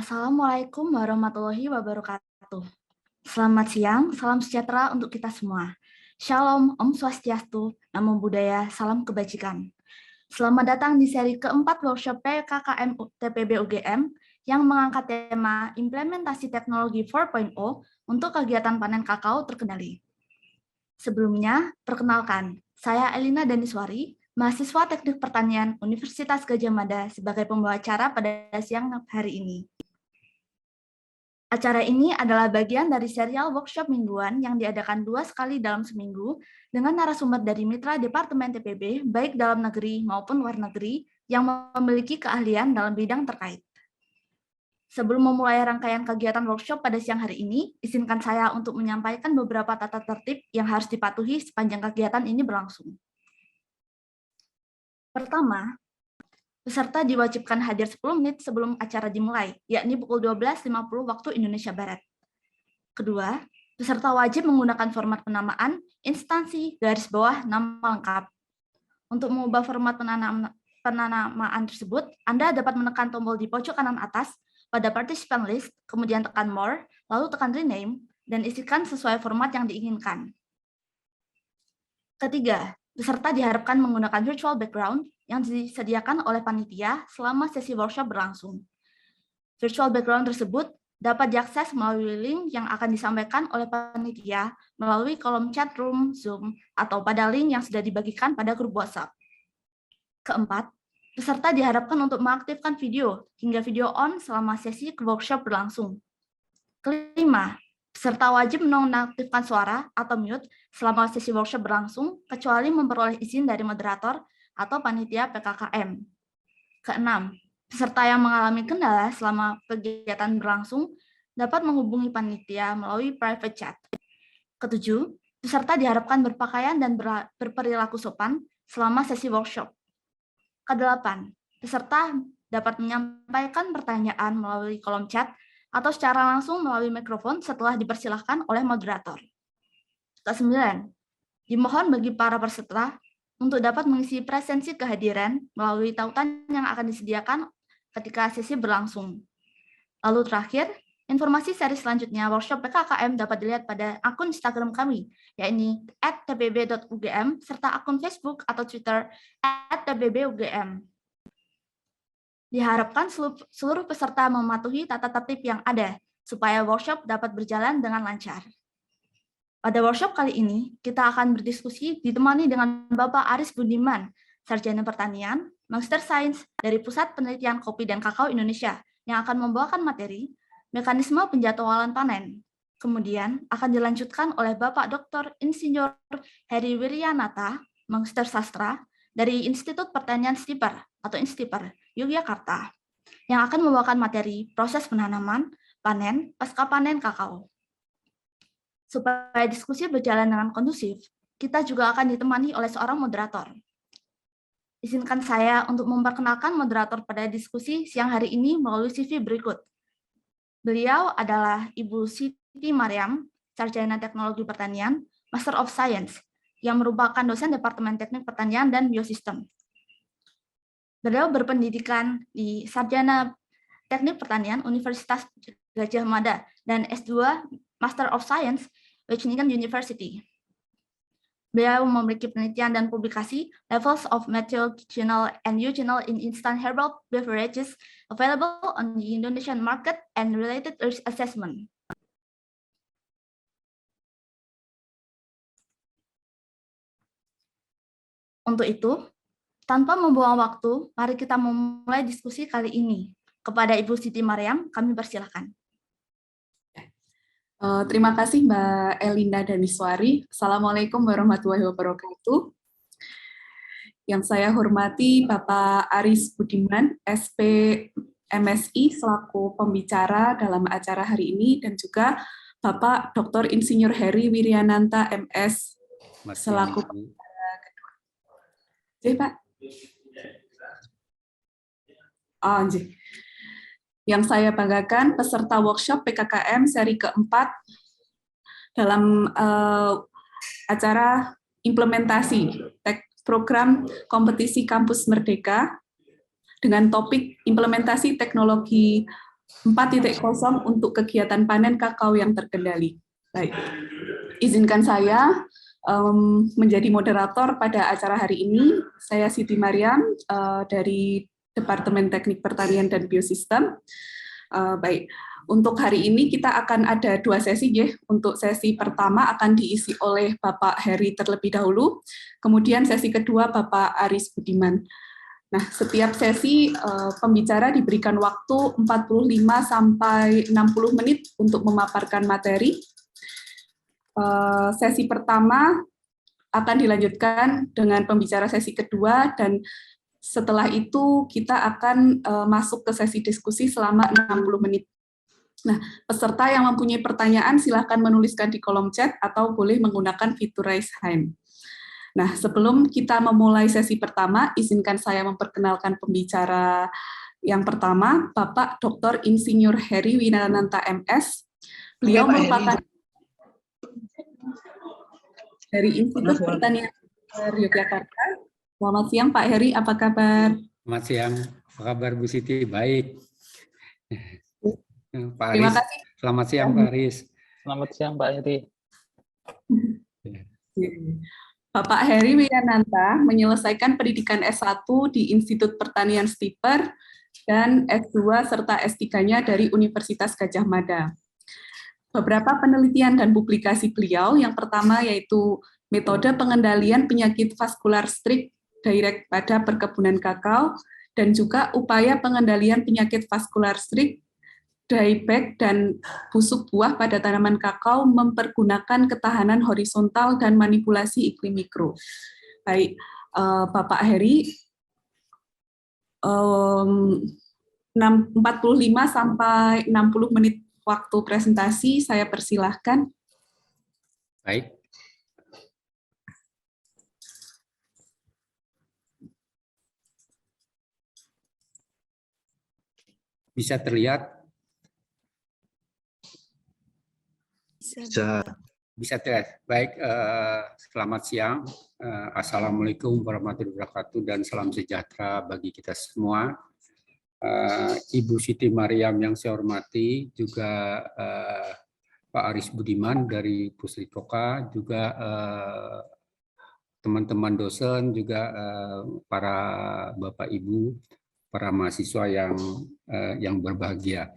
Assalamualaikum warahmatullahi wabarakatuh. Selamat siang, salam sejahtera untuk kita semua. Shalom, Om Swastiastu, Namo Buddhaya, salam kebajikan. Selamat datang di seri keempat workshop PKKM TPB UGM yang mengangkat tema implementasi teknologi 4.0 untuk kegiatan panen kakao terkendali. Sebelumnya, perkenalkan, saya Elina Daniswari, mahasiswa Teknik Pertanian Universitas Gadjah Mada sebagai pembawa acara pada siang hari ini. Acara ini adalah bagian dari serial workshop mingguan yang diadakan 2 kali dalam seminggu dengan narasumber dari mitra Departemen TPB, baik dalam negeri maupun luar negeri, yang memiliki keahlian dalam bidang terkait. Sebelum memulai rangkaian kegiatan workshop pada siang hari ini, izinkan saya untuk menyampaikan beberapa tata tertib yang harus dipatuhi sepanjang kegiatan ini berlangsung. Pertama, peserta diwajibkan hadir 10 menit sebelum acara dimulai, yakni pukul 12.50 waktu Indonesia Barat. Kedua, peserta wajib menggunakan format penamaan, instansi, garis bawah, nama lengkap. Untuk mengubah format penamaan tersebut, Anda dapat menekan tombol di pojok kanan atas pada participant list, kemudian tekan more, lalu tekan rename, dan isikan sesuai format yang diinginkan. Ketiga, peserta diharapkan menggunakan virtual background yang disediakan oleh panitia selama sesi workshop berlangsung. Virtual background tersebut dapat diakses melalui link yang akan disampaikan oleh panitia melalui kolom chat room Zoom atau pada link yang sudah dibagikan pada grup WhatsApp. Keempat, peserta diharapkan untuk mengaktifkan video hingga video on selama sesi workshop berlangsung. Kelima, peserta wajib menonaktifkan suara atau mute selama sesi workshop berlangsung, kecuali memperoleh izin dari moderator atau panitia PKKM. Keenam, peserta yang mengalami kendala selama kegiatan berlangsung dapat menghubungi panitia melalui private chat. Ketujuh, peserta diharapkan berpakaian dan berperilaku sopan selama sesi workshop. Kedelapan, peserta dapat menyampaikan pertanyaan melalui kolom chat atau secara langsung melalui mikrofon setelah dipersilahkan oleh moderator. Kesembilan, dimohon bagi para peserta untuk dapat mengisi presensi kehadiran melalui tautan yang akan disediakan ketika sesi berlangsung. Lalu terakhir, informasi seri selanjutnya workshop PKKM dapat dilihat pada akun Instagram kami, yakni @tpb.ugm, serta akun Facebook atau Twitter @tpbugm. Diharapkan seluruh peserta mematuhi tata tertib yang ada, supaya workshop dapat berjalan dengan lancar. Pada workshop kali ini, kita akan berdiskusi ditemani dengan Bapak Aris Budiman, Sarjana Pertanian, Magister Sains dari Pusat Penelitian Kopi dan Kakao Indonesia, yang akan membawakan materi mekanisme penjadwalan panen. Kemudian akan dilanjutkan oleh Bapak Dr. Insinyur Heri Wiryanata, Magister Sastra dari Institut Pertanian Stiper atau Instiper, Yogyakarta, yang akan membawakan materi proses penanaman, panen, pasca panen kakao. Supaya diskusi berjalan dengan kondusif, kita juga akan ditemani oleh seorang moderator. Izinkan saya untuk memperkenalkan moderator pada diskusi siang hari ini melalui CV berikut. Beliau adalah Ibu Siti Mariam, Sarjana Teknologi Pertanian, Master of Science, yang merupakan dosen Departemen Teknik Pertanian dan Biosistem. Beliau berpendidikan di Sarjana Teknik Pertanian Universitas Gadjah Mada dan S2 Master of Science Wageningen University. Beliau memiliki penelitian dan publikasi Levels of Methylgenol and Eugenol in Instant Herbal Beverages available on the Indonesian market and related risk assessment. Untuk itu, tanpa membuang waktu, mari kita memulai diskusi kali ini. Kepada Ibu Siti Mariam, kami persilahkan. Terima kasih Mbak Elina Daniswari. Assalamualaikum warahmatullahi wabarakatuh. Yang saya hormati Bapak Aris Budiman, SP MSI selaku pembicara dalam acara hari ini, dan juga Bapak Dr. Insinyur Heri Wiryananta MS selaku pembicara kedua. Jadi Pak. Yang saya banggakan peserta workshop PKKM seri keempat dalam acara implementasi program kompetisi kampus merdeka dengan topik implementasi teknologi 4.0 untuk kegiatan panen kakao yang terkendali. Baik, izinkan saya menjadi moderator pada acara hari ini. Saya Siti Mariam dari Departemen Teknik Pertanian dan Biosistem. Baik, untuk hari ini kita akan ada 2 sesi ya. Untuk sesi pertama akan diisi oleh Bapak Heri terlebih dahulu, kemudian sesi kedua Bapak Aris Budiman. Nah, setiap sesi pembicara diberikan waktu 45 sampai 60 menit untuk memaparkan materi. Sesi pertama akan dilanjutkan dengan pembicara sesi kedua, dan setelah itu kita akan masuk ke sesi diskusi selama 60 menit. Nah, peserta yang mempunyai pertanyaan silahkan menuliskan di kolom chat atau boleh menggunakan fitur raise hand. Nah, sebelum kita memulai sesi pertama, izinkan saya memperkenalkan pembicara yang pertama, Bapak Dr. Insinyur Heri Winananta MS. Beliau merupakan dari Institut Pertanian Yogyakarta. Selamat siang Pak Heri, apa kabar? Selamat siang, apa kabar Bu Siti? Baik. Pak Aris, terima kasih. Selamat siang Pak Aris. Selamat siang Pak Heri. Bapak Heri Wiyananta menyelesaikan pendidikan S1 di Institut Pertanian Stiper dan S2 serta S3-nya dari Universitas Gadjah Mada. Beberapa penelitian dan publikasi beliau, yang pertama yaitu metode pengendalian penyakit vaskular strict direct pada perkebunan kakao, dan juga upaya pengendalian penyakit vaskular strict dieback dan busuk buah pada tanaman kakao mempergunakan ketahanan horizontal dan manipulasi iklim mikro. Baik, Bapak Heri, 45 sampai 60 menit waktu presentasi, saya persilahkan. Baik. Bisa terlihat? Bisa terlihat. Baik, selamat siang. Assalamualaikum warahmatullahi wabarakatuh dan salam sejahtera bagi kita semua. Ibu Siti Mariam yang saya hormati, juga Pak Aris Budiman dari Puslitoka, juga teman-teman dosen, juga para Bapak Ibu, para mahasiswa yang berbahagia.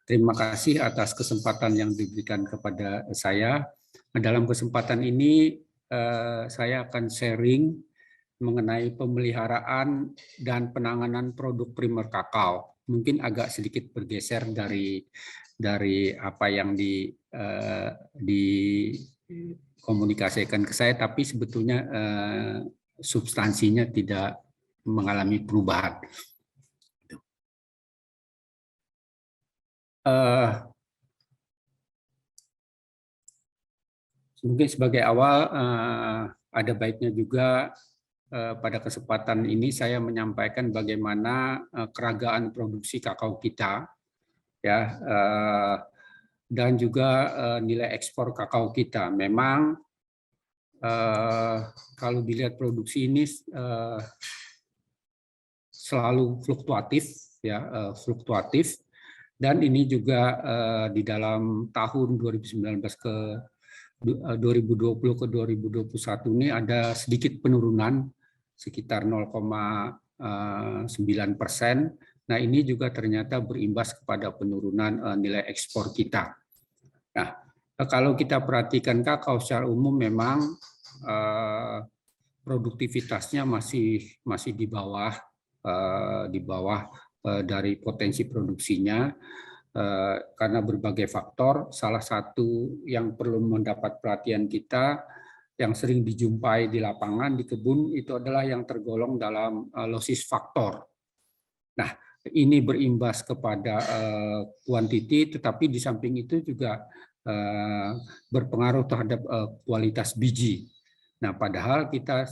Terima kasih atas kesempatan yang diberikan kepada saya. Dalam kesempatan ini saya akan sharing mengenai pemeliharaan dan penanganan produk primer kakao. Mungkin agak sedikit bergeser dari apa yang dikomunikasikan ke saya, tapi sebetulnya substansinya tidak mengalami perubahan. Mungkin sebagai awal ada baiknya juga pada kesempatan ini saya menyampaikan bagaimana keragaan produksi kakao kita, ya, dan juga nilai ekspor kakao kita. Memang kalau dilihat produksi ini selalu fluktuatif, ya, fluktuatif, dan ini juga di dalam tahun 2019 ke 2020 ke 2021 ini ada sedikit penurunan sekitar 0,9%. Nah, ini juga ternyata berimbas kepada penurunan nilai ekspor kita. Nah, kalau kita perhatikan kakao secara umum memang produktivitasnya masih di bawah dari potensi produksinya karena berbagai faktor. Salah satu yang perlu mendapat perhatian kita yang sering dijumpai di lapangan, di kebun, itu adalah yang tergolong dalam losses faktor. Nah, ini berimbas kepada kuantiti, tetapi di samping itu juga berpengaruh terhadap kualitas biji. Nah, padahal kita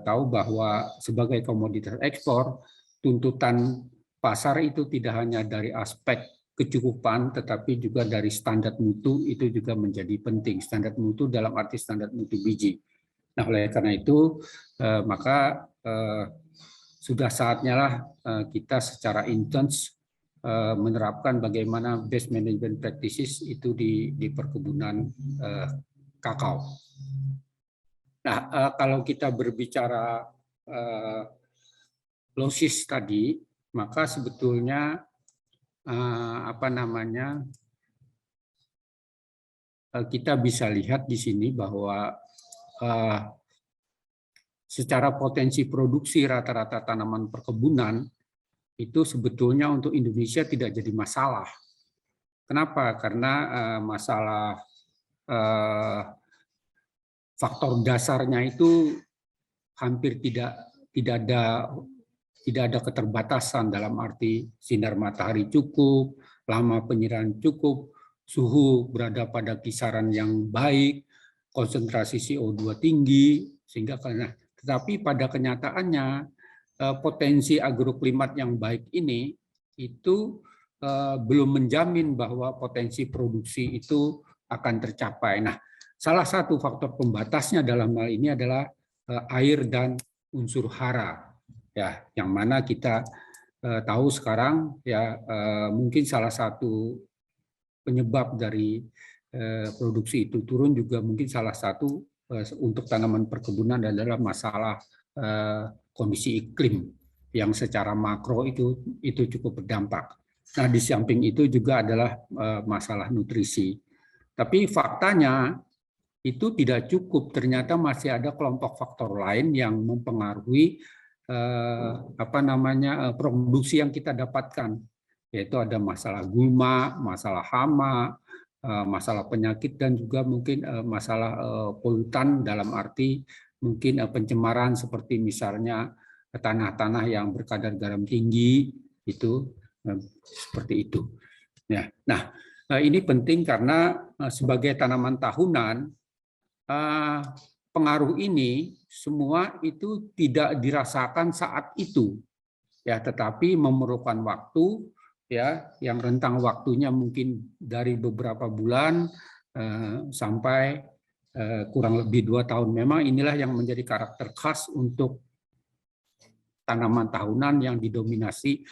tahu bahwa sebagai komoditas ekspor, tuntutan pasar itu tidak hanya dari aspek kecukupan, tetapi juga dari standar mutu itu juga menjadi penting. Standar mutu dalam arti standar mutu biji. Nah, oleh karena itu, maka sudah saatnya lah kita secara intens menerapkan bagaimana best management practices itu di perkebunan kakao. Nah, kalau kita berbicara losses tadi, maka sebetulnya kita bisa lihat di sini bahwa secara potensi produksi rata-rata tanaman perkebunan itu sebetulnya untuk Indonesia tidak jadi masalah. Kenapa? Karena masalah faktor dasarnya itu hampir tidak ada keterbatasan, dalam arti sinar matahari cukup, lama penyiraman cukup, suhu berada pada kisaran yang baik, konsentrasi CO2 tinggi, sehingga tetapi pada kenyataannya potensi agroklimat yang baik ini itu belum menjamin bahwa potensi produksi itu akan tercapai. Nah, salah satu faktor pembatasnya dalam hal ini adalah air dan unsur hara, ya, yang mana kita tahu sekarang ya mungkin salah satu penyebab dari produksi itu turun juga mungkin salah satu untuk tanaman perkebunan adalah masalah kondisi iklim yang secara makro itu cukup berdampak. Nah, di samping itu juga adalah masalah nutrisi. Tapi faktanya itu tidak cukup, ternyata masih ada kelompok faktor lain yang mempengaruhi produksi yang kita dapatkan, yaitu ada masalah gulma, masalah hama, masalah penyakit, dan juga mungkin masalah polutan dalam arti mungkin pencemaran seperti misalnya tanah-tanah yang berkadar garam tinggi, itu seperti itu. Ya, nah ini penting karena sebagai tanaman tahunan, pengaruh ini semua itu tidak dirasakan saat itu, ya, tetapi memerlukan waktu, ya, yang rentang waktunya mungkin dari beberapa bulan sampai kurang lebih 2 tahun. Memang inilah yang menjadi karakter khas untuk tanaman tahunan yang didominasi,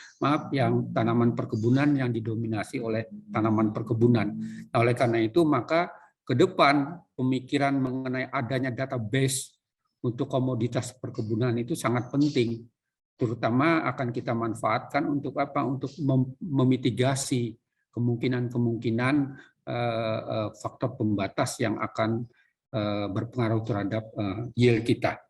yang tanaman perkebunan yang didominasi oleh tanaman perkebunan. Nah, oleh karena itu maka ke depan pemikiran mengenai adanya database untuk komoditas perkebunan itu sangat penting, terutama akan kita manfaatkan untuk apa? Untuk memitigasi kemungkinan-kemungkinan faktor pembatas yang akan berpengaruh terhadap yield kita.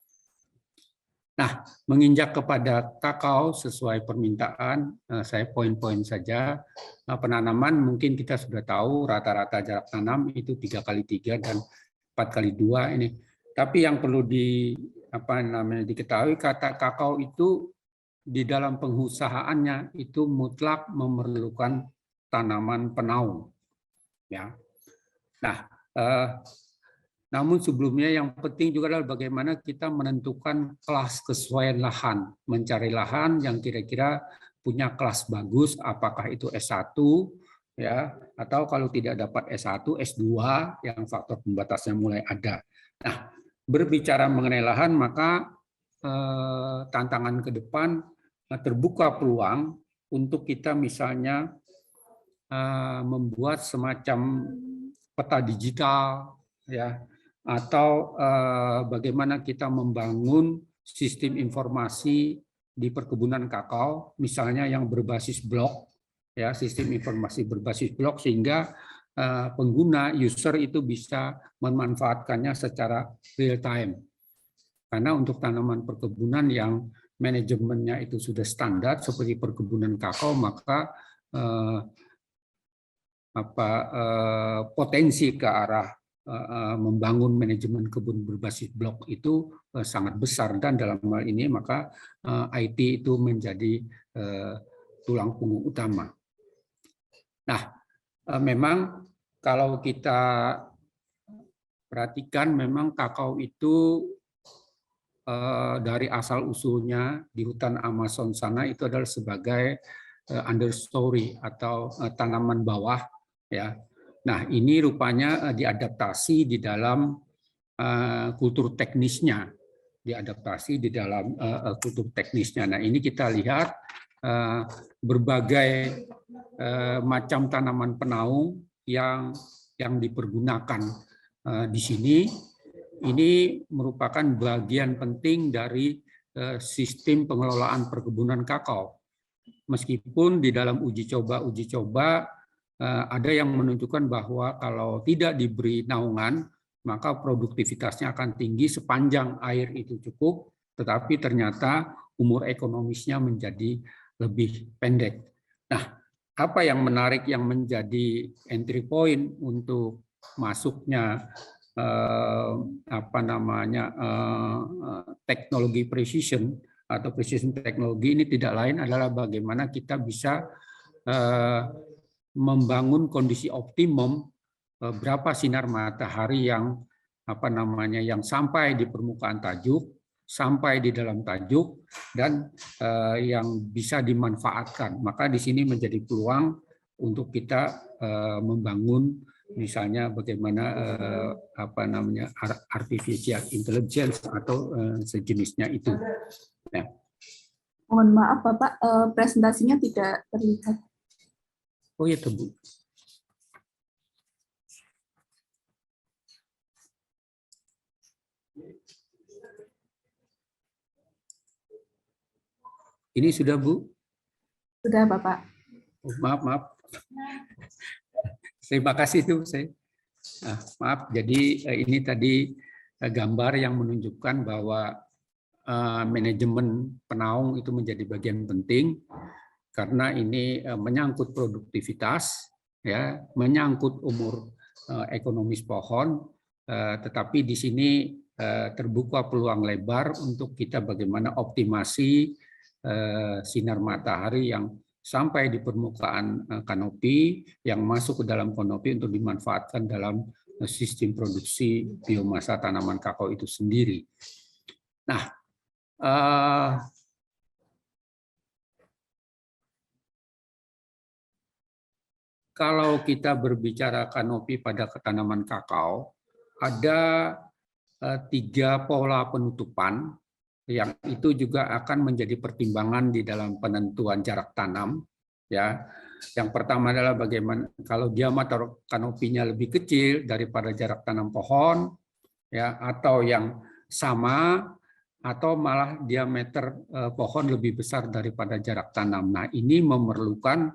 Nah, menginjak kepada kakao sesuai permintaan, saya poin-poin saja. Penanaman mungkin kita sudah tahu rata-rata jarak tanam itu 3x3 dan 4x2 ini. Tapi yang perlu diketahui, kata kakao itu di dalam pengusahaannya itu mutlak memerlukan tanaman penaung. Ya. Nah, namun sebelumnya yang penting juga adalah bagaimana kita menentukan kelas kesesuaian lahan, mencari lahan yang kira-kira punya kelas bagus, apakah itu S1, ya, atau kalau tidak dapat S1, S2 yang faktor pembatasnya mulai ada. Nah, berbicara mengenai lahan, maka tantangan ke depan terbuka peluang untuk kita misalnya membuat semacam peta digital, ya, atau bagaimana kita membangun sistem informasi di perkebunan kakao, misalnya yang berbasis blok, ya, sistem informasi berbasis blok, sehingga pengguna user itu bisa memanfaatkannya secara real time. Karena untuk tanaman perkebunan yang manajemennya itu sudah standar seperti perkebunan kakao, maka potensi ke arah membangun manajemen kebun berbasis blok itu sangat besar, dan dalam hal ini maka IT itu menjadi tulang punggung utama. Nah, memang kalau kita perhatikan, memang kakao itu dari asal usulnya di hutan Amazon sana itu adalah sebagai understory atau tanaman bawah, ya. Nah, ini rupanya diadaptasi di dalam kultur teknisnya, diadaptasi di dalam kutub teknisnya. Nah, ini kita lihat berbagai macam tanaman penaung yang dipergunakan di sini. Ini merupakan bagian penting dari sistem pengelolaan perkebunan kakao. Meskipun di dalam uji coba ada yang menunjukkan bahwa kalau tidak diberi naungan, maka produktivitasnya akan tinggi sepanjang air itu cukup, tetapi ternyata umur ekonomisnya menjadi lebih pendek. Nah, apa yang menarik yang menjadi entry point untuk masuknya teknologi precision atau precision teknologi ini tidak lain adalah bagaimana kita bisa membangun kondisi optimum berapa sinar matahari yang yang sampai di permukaan tajuk, sampai di dalam tajuk, dan yang bisa dimanfaatkan. Maka di sini menjadi peluang untuk kita membangun misalnya bagaimana artificial intelligence atau sejenisnya itu. Ya. Mohon maaf Bapak, presentasinya tidak terlihat. Oh ya, Bu. Ini sudah, Bu? Sudah, Bapak. Oh, maaf. Terima kasih tuh saya. Maaf, jadi ini tadi gambar yang menunjukkan bahwa manajemen penaung itu menjadi bagian penting karena ini menyangkut produktivitas, ya, menyangkut umur ekonomis pohon, tetapi di sini terbuka peluang lebar untuk kita bagaimana optimasi sinar matahari yang sampai di permukaan kanopi, yang masuk ke dalam kanopi untuk dimanfaatkan dalam sistem produksi biomasa tanaman kakao itu sendiri. Nah, kalau kita berbicara kanopi pada tanaman kakao, ada 3 pola penutupan yang itu juga akan menjadi pertimbangan di dalam penentuan jarak tanam, ya. Yang pertama adalah bagaimana kalau diameter kanopinya lebih kecil daripada jarak tanam pohon, ya, atau yang sama, atau malah diameter pohon lebih besar daripada jarak tanam. Nah, ini memerlukan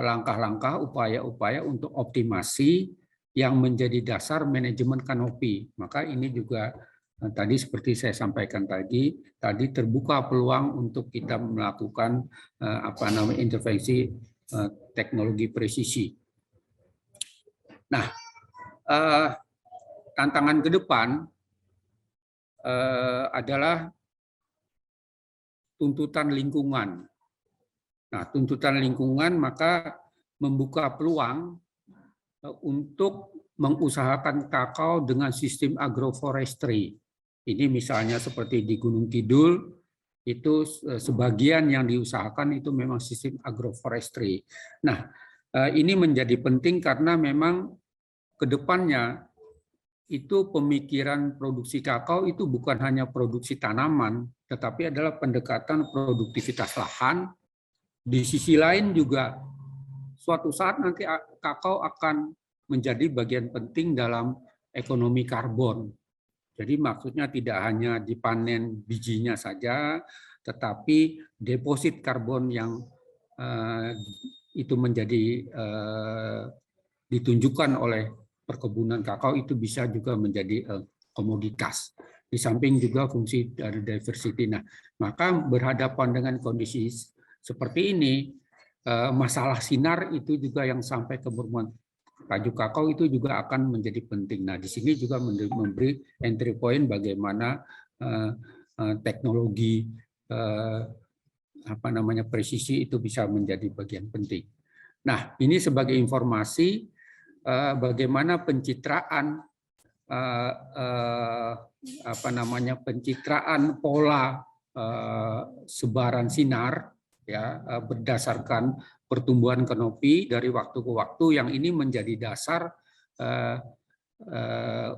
langkah-langkah, upaya-upaya untuk optimasi yang menjadi dasar manajemen kanopi. Maka ini juga tadi seperti saya sampaikan tadi terbuka peluang untuk kita melakukan intervensi teknologi presisi. Nah, tantangan ke depan adalah tuntutan lingkungan. Nah, tuntutan lingkungan maka membuka peluang untuk mengusahakan kakao dengan sistem agroforestry. Ini misalnya seperti di Gunung Kidul, itu sebagian yang diusahakan itu memang sistem agroforestry. Nah, ini menjadi penting karena memang ke depannya itu pemikiran produksi kakao itu bukan hanya produksi tanaman, tetapi adalah pendekatan produktivitas lahan. Di sisi lain juga suatu saat nanti kakao akan menjadi bagian penting dalam ekonomi karbon. Jadi maksudnya tidak hanya dipanen bijinya saja, tetapi deposit karbon yang itu menjadi ditunjukkan oleh perkebunan kakao itu bisa juga menjadi komoditas. Di samping juga fungsi dari diversity. Nah, maka berhadapan dengan kondisi seperti ini, masalah sinar itu juga yang sampai ke tajuk kakao itu juga akan menjadi penting. Nah, di sini juga memberi entry point bagaimana teknologi presisi itu bisa menjadi bagian penting. Nah, ini sebagai informasi bagaimana pencitraan pencitraan pola sebaran sinar, ya, berdasarkan pertumbuhan kanopi dari waktu ke waktu, yang ini menjadi dasar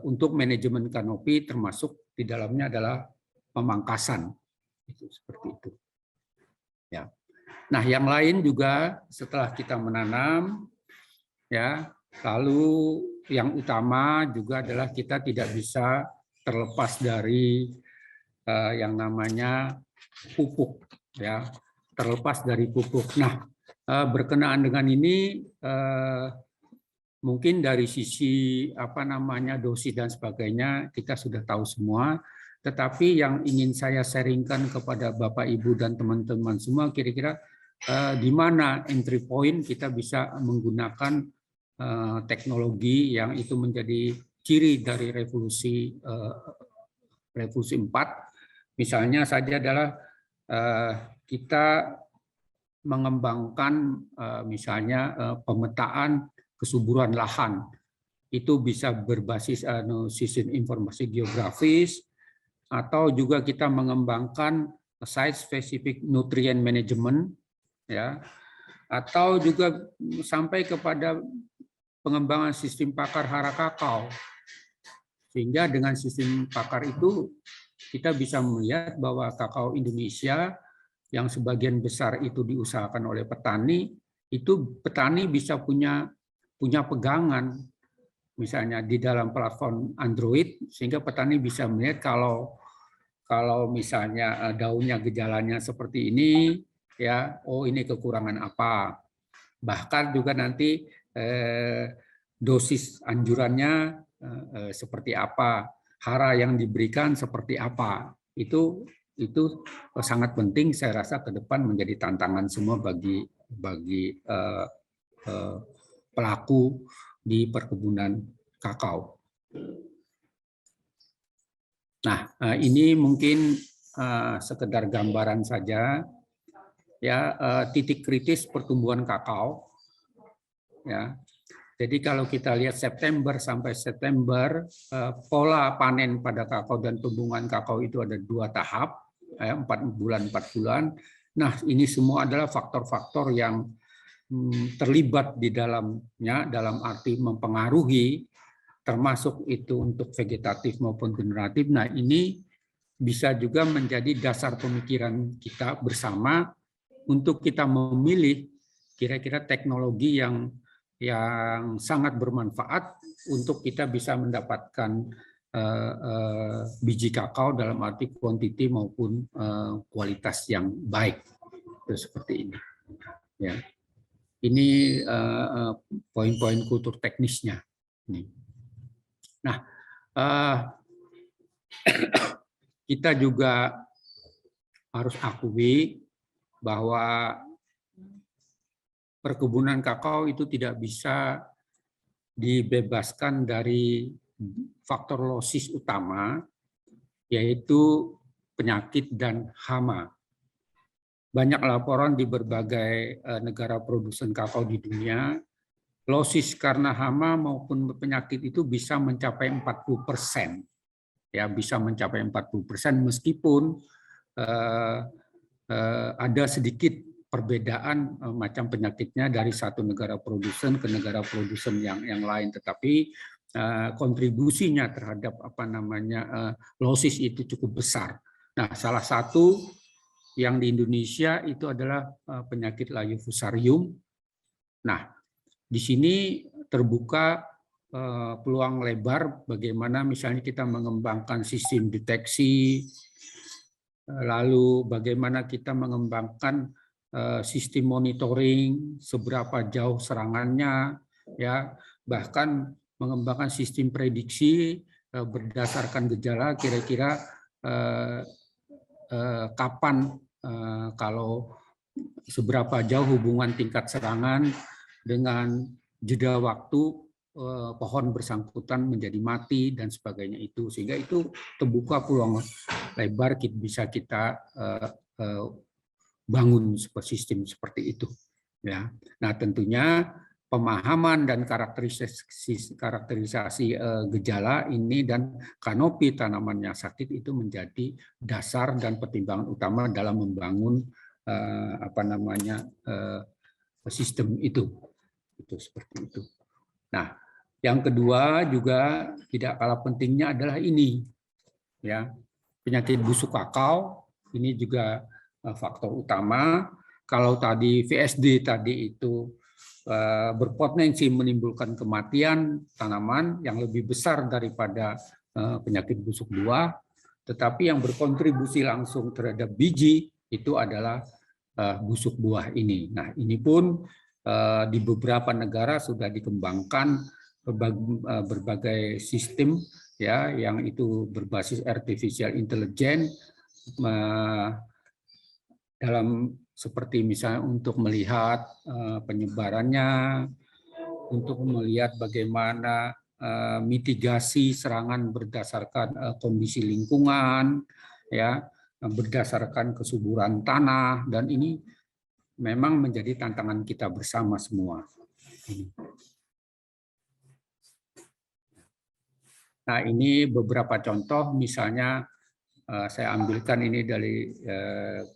untuk manajemen kanopi, termasuk di dalamnya adalah pemangkasan. Itu seperti itu. Ya. Nah, yang lain juga setelah kita menanam, ya, lalu yang utama juga adalah kita tidak bisa terlepas dari yang namanya pupuk, ya, terlepas dari pupuk. Nah, berkenaan dengan ini mungkin dari sisi dosis dan sebagainya kita sudah tahu semua, tetapi yang ingin saya sharingkan kepada Bapak Ibu dan teman-teman semua kira-kira di mana entry point kita bisa menggunakan teknologi yang itu menjadi ciri dari revolusi 4. Misalnya saja adalah kita mengembangkan misalnya pemetaan kesuburan lahan. Itu bisa berbasis sistem informasi geografis, atau juga kita mengembangkan site specific nutrient management, ya, atau juga sampai kepada pengembangan sistem pakar hara kakao. Sehingga dengan sistem pakar itu kita bisa melihat bahwa kakao Indonesia yang sebagian besar itu diusahakan oleh petani, itu petani bisa punya pegangan misalnya di dalam platform Android, sehingga petani bisa melihat kalau misalnya daunnya gejalanya seperti ini, ya, oh ini kekurangan apa. Bahkan juga nanti dosis anjurannya seperti apa, hara yang diberikan seperti apa. Itu sangat penting, saya rasa ke depan menjadi tantangan semua bagi pelaku di perkebunan kakao. Nah, ini mungkin sekedar gambaran saja, ya, titik kritis pertumbuhan kakao. Ya, jadi kalau kita lihat September sampai September, pola panen pada kakao dan tumbuhan kakao itu ada 2 tahap, 4 bulan. Nah, ini semua adalah faktor-faktor yang terlibat di dalamnya, dalam arti mempengaruhi, termasuk itu untuk vegetatif maupun generatif. Nah, ini bisa juga menjadi dasar pemikiran kita bersama untuk kita memilih kira-kira teknologi yang sangat bermanfaat untuk kita bisa mendapatkan biji kakao dalam arti kuantiti maupun kualitas yang baik. Itu seperti ini. Ya. Ini poin-poin kultur teknisnya. Nah, kita juga harus akui bahwa perkebunan kakao itu tidak bisa dibebaskan dari faktor losis utama, yaitu penyakit dan hama. Banyak laporan di berbagai negara produsen kakao di dunia, losis karena hama maupun penyakit itu bisa mencapai 40%. Ya, bisa mencapai 40% meskipun ada sedikit perbedaan macam penyakitnya dari satu negara produsen ke negara produsen yang lain, tetapi kontribusinya terhadap losis itu cukup besar. Nah, salah satu yang di Indonesia itu adalah penyakit layu fusarium. Nah, di sini terbuka peluang lebar bagaimana misalnya kita mengembangkan sistem deteksi, lalu bagaimana kita mengembangkan sistem monitoring, seberapa jauh serangannya, ya, bahkan mengembangkan sistem prediksi berdasarkan gejala kira-kira kapan, kalau seberapa jauh hubungan tingkat serangan dengan jeda waktu pohon bersangkutan menjadi mati dan sebagainya itu, sehingga itu terbuka peluang lebar bisa kita bangun sistem seperti itu, ya. Nah, tentunya pemahaman dan karakterisasi gejala ini dan kanopi tanaman yang sakit itu menjadi dasar dan pertimbangan utama dalam membangun sistem itu seperti itu. Nah, yang kedua juga tidak kalah pentingnya adalah ini, ya, penyakit busuk kakao ini juga faktor utama. Kalau tadi VSD tadi itu berpotensi menimbulkan kematian tanaman yang lebih besar daripada penyakit busuk buah, tetapi yang berkontribusi langsung terhadap biji itu adalah busuk buah ini. Nah, ini pun di beberapa negara sudah dikembangkan berbagai sistem ya yang itu berbasis artificial intelligence dalam seperti misalnya untuk melihat penyebarannya, untuk melihat bagaimana mitigasi serangan berdasarkan kondisi lingkungan, ya, berdasarkan kesuburan tanah, dan ini memang menjadi tantangan kita bersama semua. Nah, ini beberapa contoh, misalnya saya ambilkan ini dari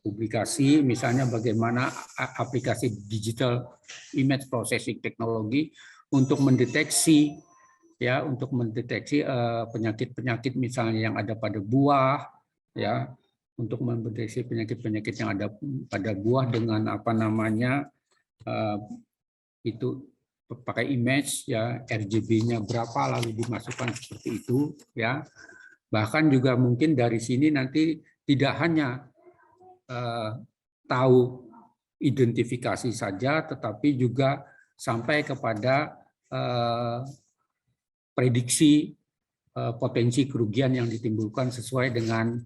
publikasi, misalnya bagaimana aplikasi digital image processing teknologi untuk mendeteksi penyakit-penyakit misalnya yang ada pada buah, ya, untuk mendeteksi penyakit-penyakit yang ada pada buah dengan itu pakai image, ya, RGB-nya berapa lalu dimasukkan seperti itu, ya. Bahkan juga mungkin dari sini nanti tidak hanya tahu identifikasi saja, tetapi juga sampai kepada prediksi potensi kerugian yang ditimbulkan sesuai dengan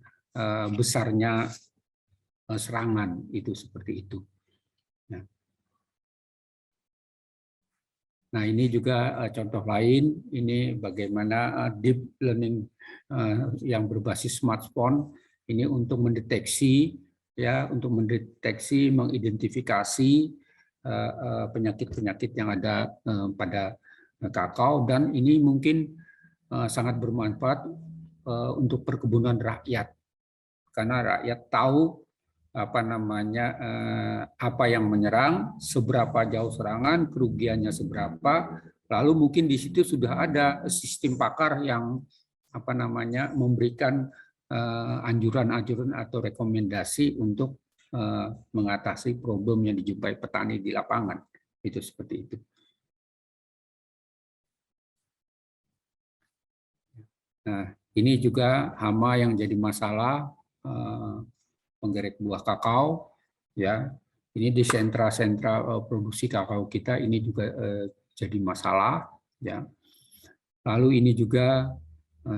besarnya serangan itu seperti itu. Nah, ini juga contoh lain, ini bagaimana deep learning yang berbasis smartphone ini untuk mendeteksi, ya, untuk mendeteksi, mengidentifikasi penyakit-penyakit yang ada pada kakao, dan ini mungkin sangat bermanfaat untuk perkebunan rakyat, karena rakyat tahu apa yang menyerang, seberapa jauh serangan, kerugiannya seberapa, lalu mungkin di situ sudah ada sistem pakar yang memberikan anjuran-anjuran atau rekomendasi untuk mengatasi problem yang dijumpai petani di lapangan, itu seperti itu. Nah, ini juga hama yang jadi masalah penggerek buah kakao, ya. Ini di sentra-sentra produksi kakao kita ini juga jadi masalah, ya. Lalu ini juga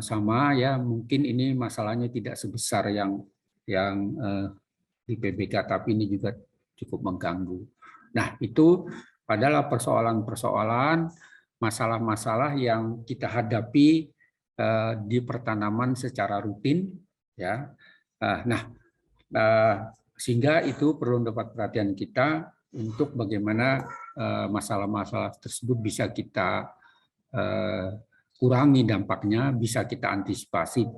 sama, ya, mungkin ini masalahnya tidak sebesar yang di PBK, tapi ini juga cukup mengganggu. Nah, itu adalah persoalan-persoalan, masalah-masalah yang kita hadapi di pertanaman secara rutin, ya. Nah, sehingga itu perlu mendapat perhatian kita untuk bagaimana masalah-masalah tersebut bisa kita kurangi dampaknya, bisa kita antisipasi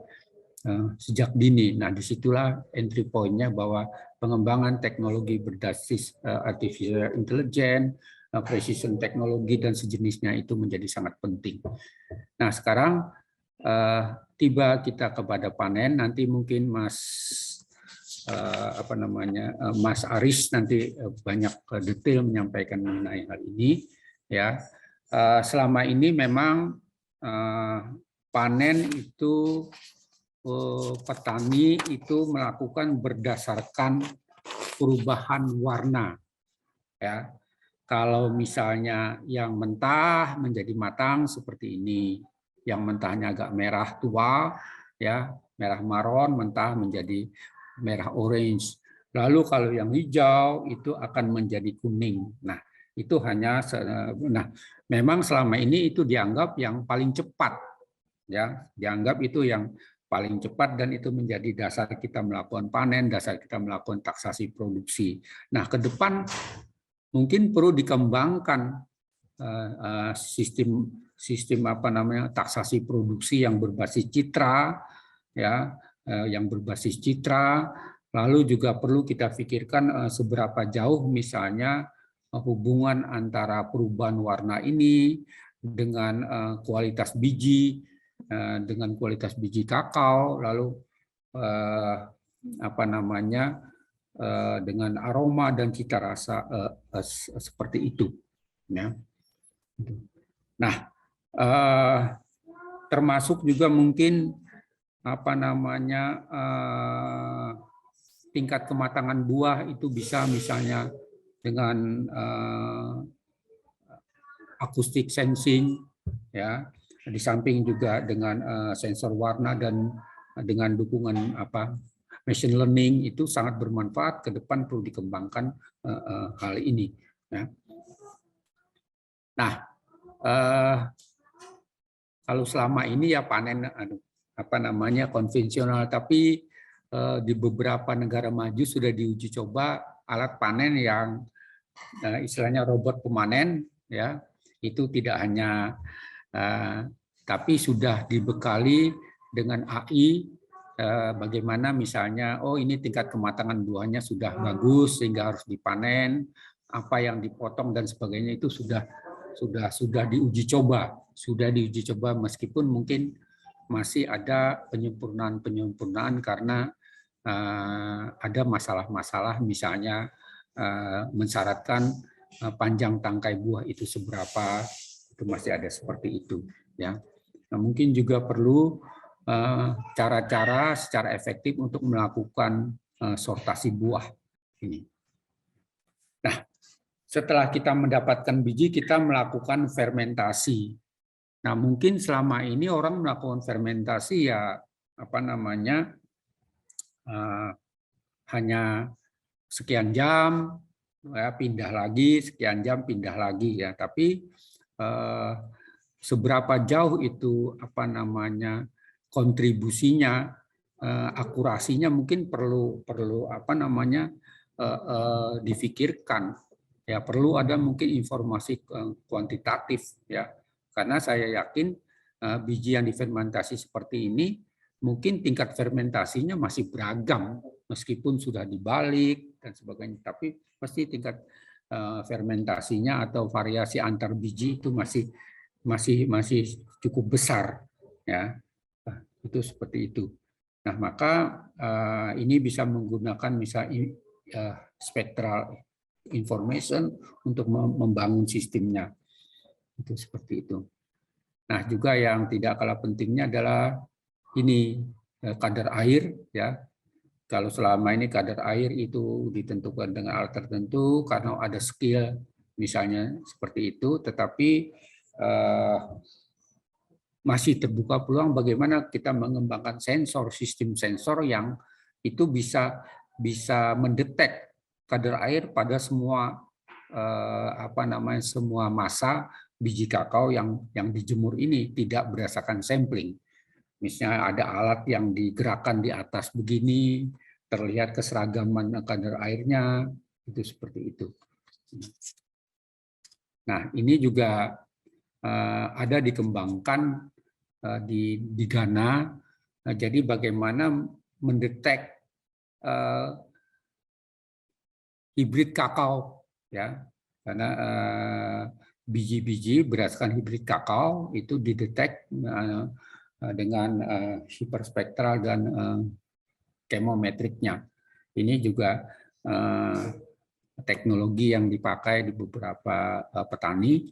sejak dini. Nah, disitulah entry point-nya bahwa pengembangan teknologi berbasis artificial intelligence, precision teknologi dan sejenisnya itu menjadi sangat penting. Nah, sekarang tiba kita kepada panen, nanti mungkin Mas Aris nanti banyak detail menyampaikan mengenai hal ini, ya. Selama ini memang panen itu petani itu melakukan berdasarkan perubahan warna, ya. Kalau misalnya yang mentah menjadi matang seperti ini, yang mentahnya agak merah tua, ya, merah maron, mentah menjadi merah orange. Lalu kalau yang hijau itu akan menjadi kuning. Nah, itu memang selama ini itu dianggap yang paling cepat, ya, dianggap itu yang paling cepat, dan itu menjadi dasar kita melakukan panen, dasar kita melakukan taksasi produksi. Nah, ke depan mungkin perlu dikembangkan sistem taksasi produksi yang berbasis citra, ya, yang berbasis citra. Lalu juga perlu kita pikirkan seberapa jauh misalnya hubungan antara perubahan warna ini dengan kualitas biji kakao, lalu apa namanya, dengan aroma dan cita rasa seperti itu. Ya. Nah, termasuk juga mungkin apa namanya, tingkat kematangan buah itu bisa misalnya dengan acoustic sensing, ya, di samping juga dengan sensor warna dan dengan dukungan machine learning itu sangat bermanfaat. Ke depan perlu dikembangkan hal ini. Ya. Nah, kalau selama ini ya panen konvensional, tapi di beberapa negara maju sudah diuji coba alat panen yang istilahnya robot pemanen, ya, itu tidak hanya tapi sudah dibekali dengan AI, bagaimana misalnya ini tingkat kematangan buahnya sudah bagus sehingga harus dipanen, apa yang dipotong dan sebagainya itu sudah diuji coba, meskipun mungkin masih ada penyempurnaan karena ada masalah-masalah, misalnya mensyaratkan panjang tangkai buah itu seberapa, itu masih ada seperti itu, ya. Nah, mungkin juga perlu cara-cara secara efektif untuk melakukan sortasi buah ini. Nah, setelah kita mendapatkan biji, kita melakukan fermentasi. Nah, mungkin selama ini orang melakukan fermentasi ya hanya sekian jam, ya, pindah lagi, sekian jam pindah lagi, ya. Tapi seberapa jauh itu kontribusinya, akurasinya mungkin perlu difikirkan. Ya, perlu ada mungkin informasi kuantitatif, ya. Karena saya yakin biji yang difermentasi seperti ini mungkin tingkat fermentasinya masih beragam meskipun sudah dibalik dan sebagainya, tapi pasti tingkat fermentasinya atau variasi antar biji itu masih cukup besar, ya. Nah, itu seperti itu. Nah, maka ini bisa menggunakan misalnya spectral information untuk membangun sistemnya. Itu seperti itu. Nah, juga yang tidak kalah pentingnya adalah ini kadar air, ya. Kalau selama ini kadar air itu ditentukan dengan alat tertentu karena ada skill misalnya seperti itu, tetapi masih terbuka peluang bagaimana kita mengembangkan sistem sensor yang itu bisa mendetek kadar air pada semua semua massa biji kakao yang dijemur ini, tidak berdasarkan sampling. Misalnya ada alat yang digerakkan di atas begini, terlihat keseragaman kadar airnya, itu seperti itu. Nah, ini juga ada dikembangkan di Ghana. Jadi bagaimana mendetek hibrid kakao, ya, karena biji-biji berdasarkan hibrid kakao itu didetek dengan hiperspektral dan chemometriknya. Ini juga teknologi yang dipakai di beberapa petani,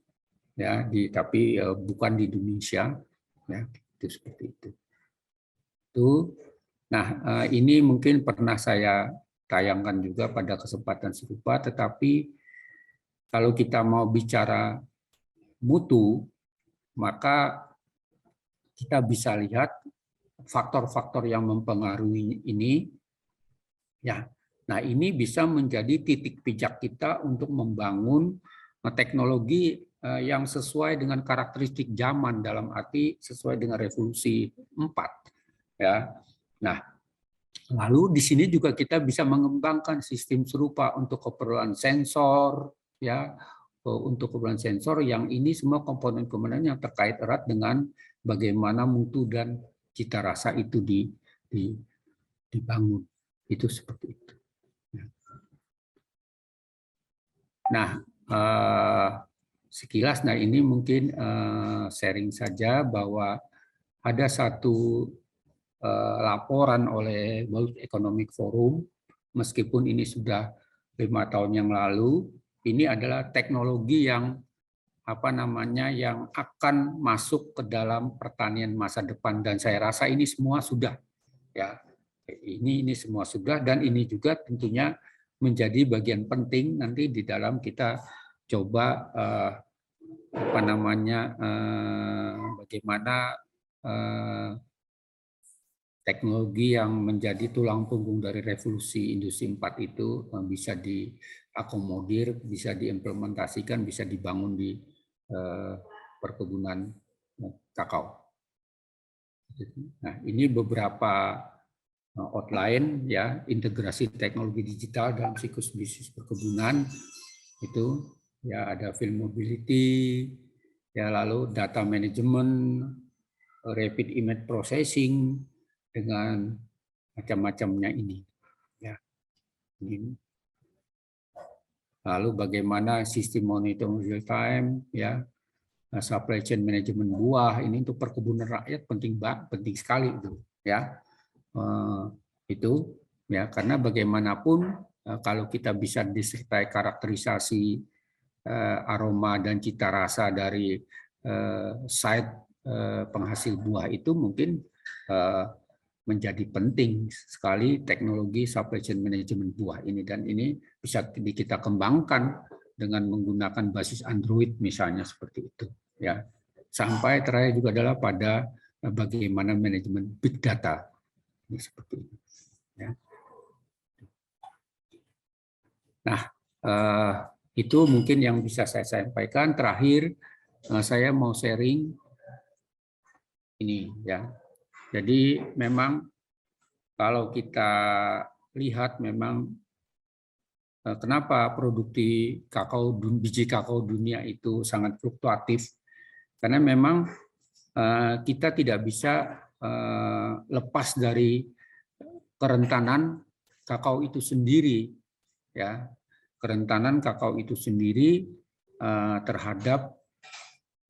ya, tapi bukan di Indonesia, ya, itu seperti itu. Nah, ini mungkin pernah saya tayangkan juga pada kesempatan serupa, tetapi kalau kita mau bicara mutu, maka kita bisa lihat faktor-faktor yang mempengaruhi ini, ya. Nah, ini bisa menjadi titik pijak kita untuk membangun teknologi yang sesuai dengan karakteristik zaman, dalam arti sesuai dengan revolusi 4, ya. Nah, lalu di sini juga kita bisa mengembangkan sistem serupa untuk keperluan sensor, ya, untuk keperluan sensor yang ini semua komponen-komponen yang terkait erat dengan bagaimana mutu dan cita rasa itu dibangun. Itu seperti itu. Nah, sekilas, nah ini mungkin sharing saja bahwa ada satu laporan oleh World Economic Forum, meskipun ini sudah 5 tahun yang lalu, ini adalah teknologi yang yang akan masuk ke dalam pertanian masa depan, dan saya rasa ini semua sudah, ya. Ini semua sudah, dan ini juga tentunya menjadi bagian penting nanti di dalam kita coba bagaimana teknologi yang menjadi tulang punggung dari revolusi industri 4 itu bisa diakomodir, bisa diimplementasikan, bisa dibangun di perkebunan kakao. Nah, ini beberapa outline ya, integrasi teknologi digital dalam siklus bisnis perkebunan itu ya, ada field mobility, ya, lalu data management, rapid image processing dengan macam-macamnya ini ya. Lalu bagaimana sistem monitoring real time ya, supply chain management buah, ini untuk perkebunan rakyat penting sekali itu ya. Itu ya, karena bagaimanapun kalau kita bisa disertai karakterisasi aroma dan cita rasa dari site penghasil buah itu, mungkin menjadi penting sekali teknologi supply chain management buah ini, dan ini bisa kita kembangkan dengan menggunakan basis Android misalnya, seperti itu ya. Sampai terakhir juga adalah pada bagaimana manajemen big data ini, seperti ini ya. Nah, itu mungkin yang bisa saya sampaikan. Terakhir saya mau sharing ini ya. Jadi memang kalau kita lihat, memang kenapa produksi kakao, biji kakao dunia itu sangat fluktuatif, karena memang kita tidak bisa lepas dari kerentanan kakao itu sendiri ya, kerentanan kakao itu sendiri terhadap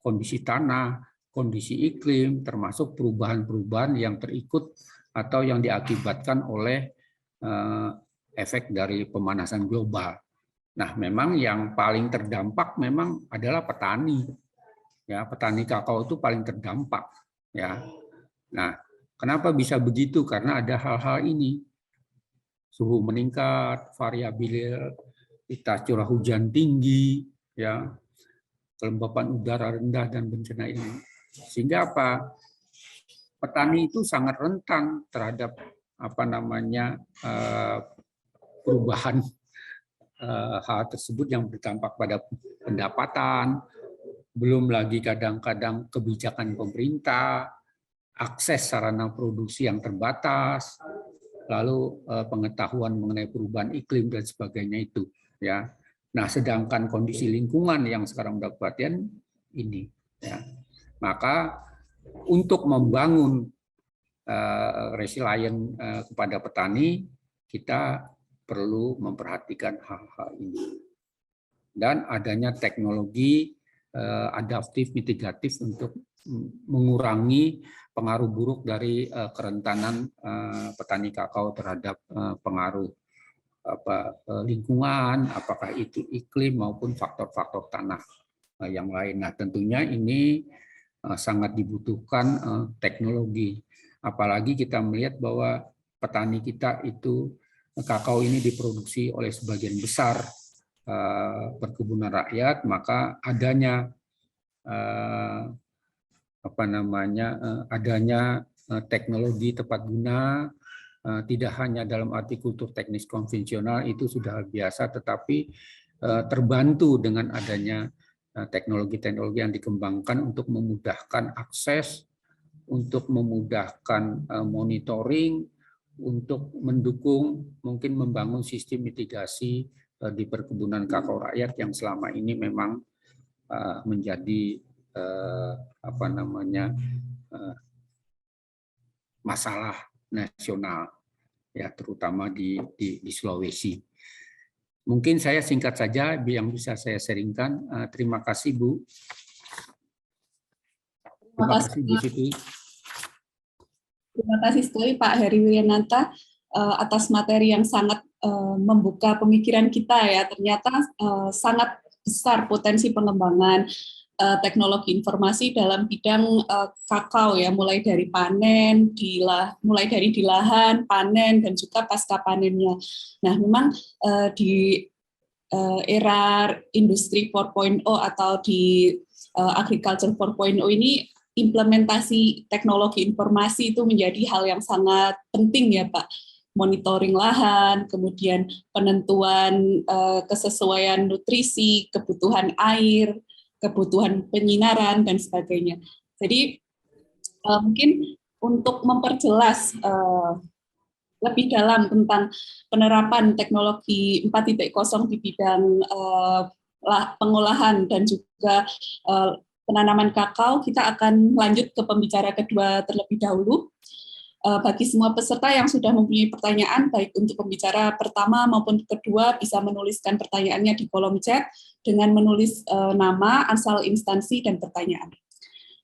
kondisi tanah, kondisi iklim, termasuk perubahan-perubahan yang terikut atau yang diakibatkan oleh efek dari pemanasan global. Nah, memang yang paling terdampak memang adalah petani. Ya, petani kakao itu paling terdampak. Ya. Nah, kenapa bisa begitu? Karena ada hal-hal ini. Suhu meningkat, variabilitas curah hujan tinggi, ya, kelembapan udara rendah, dan bencana ini. Sehingga apa? Petani itu sangat rentan terhadap perubahan hal tersebut yang berdampak pada pendapatan, belum lagi kadang-kadang kebijakan pemerintah, akses sarana produksi yang terbatas, lalu pengetahuan mengenai perubahan iklim dan sebagainya itu ya. Nah, sedangkan kondisi lingkungan yang sekarang mendapat perhatian ini ya. Maka untuk membangun resilient kepada petani, kita perlu memperhatikan hal-hal ini. Dan adanya teknologi adaptif mitigatif untuk mengurangi pengaruh buruk dari kerentanan petani kakao terhadap pengaruh lingkungan, apakah itu iklim maupun faktor-faktor tanah yang lain. Nah, tentunya ini sangat dibutuhkan teknologi. Apalagi kita melihat bahwa petani kita itu, kakao ini diproduksi oleh sebagian besar perkebunan rakyat, maka adanya adanya teknologi tepat guna, tidak hanya dalam arti kultur teknis konvensional itu sudah biasa, tetapi terbantu dengan adanya teknologi-teknologi yang dikembangkan untuk memudahkan akses, untuk memudahkan monitoring, untuk mendukung mungkin membangun sistem mitigasi di perkebunan kakao rakyat yang selama ini memang menjadi masalah nasional ya, terutama di Sulawesi. Mungkin saya singkat saja yang bisa saya sharingkan. Terima kasih Bu. Terima kasih Bu Siti. Terima kasih sekali Pak Heri Wiryananta atas materi yang sangat membuka pemikiran kita ya. Ternyata sangat besar potensi pengembangan teknologi informasi dalam bidang kakao ya, mulai dari panen, mulai dari di lahan, panen, dan juga pasca panennya. Nah, memang di era industri 4.0 atau di agriculture 4.0 ini implementasi teknologi informasi itu menjadi hal yang sangat penting ya Pak. Monitoring lahan, kemudian penentuan kesesuaian nutrisi, kebutuhan air, kebutuhan penyinaran, dan sebagainya. Jadi mungkin untuk memperjelas lebih dalam tentang penerapan teknologi 4.0 di bidang pengolahan dan juga penanaman kakao, kita akan lanjut ke pembicara kedua terlebih dahulu. Bagi semua peserta yang sudah mempunyai pertanyaan, baik untuk pembicara pertama maupun kedua, bisa menuliskan pertanyaannya di kolom chat dengan menulis nama, asal instansi, dan pertanyaan.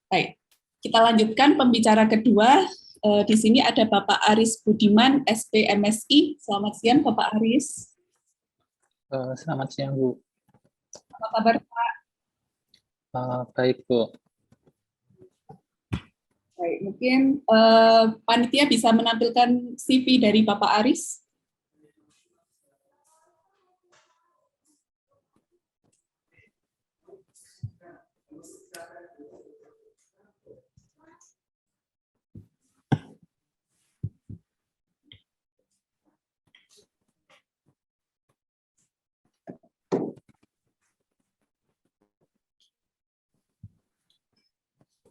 Baik, kita lanjutkan pembicara kedua. Di sini ada Bapak Aris Budiman, SPMSI. Selamat siang, Bapak Aris. Selamat siang, Bu. Apa kabar, Pak? Baik, Bu. Baik, mungkin panitia bisa menampilkan CV dari Bapak Aris.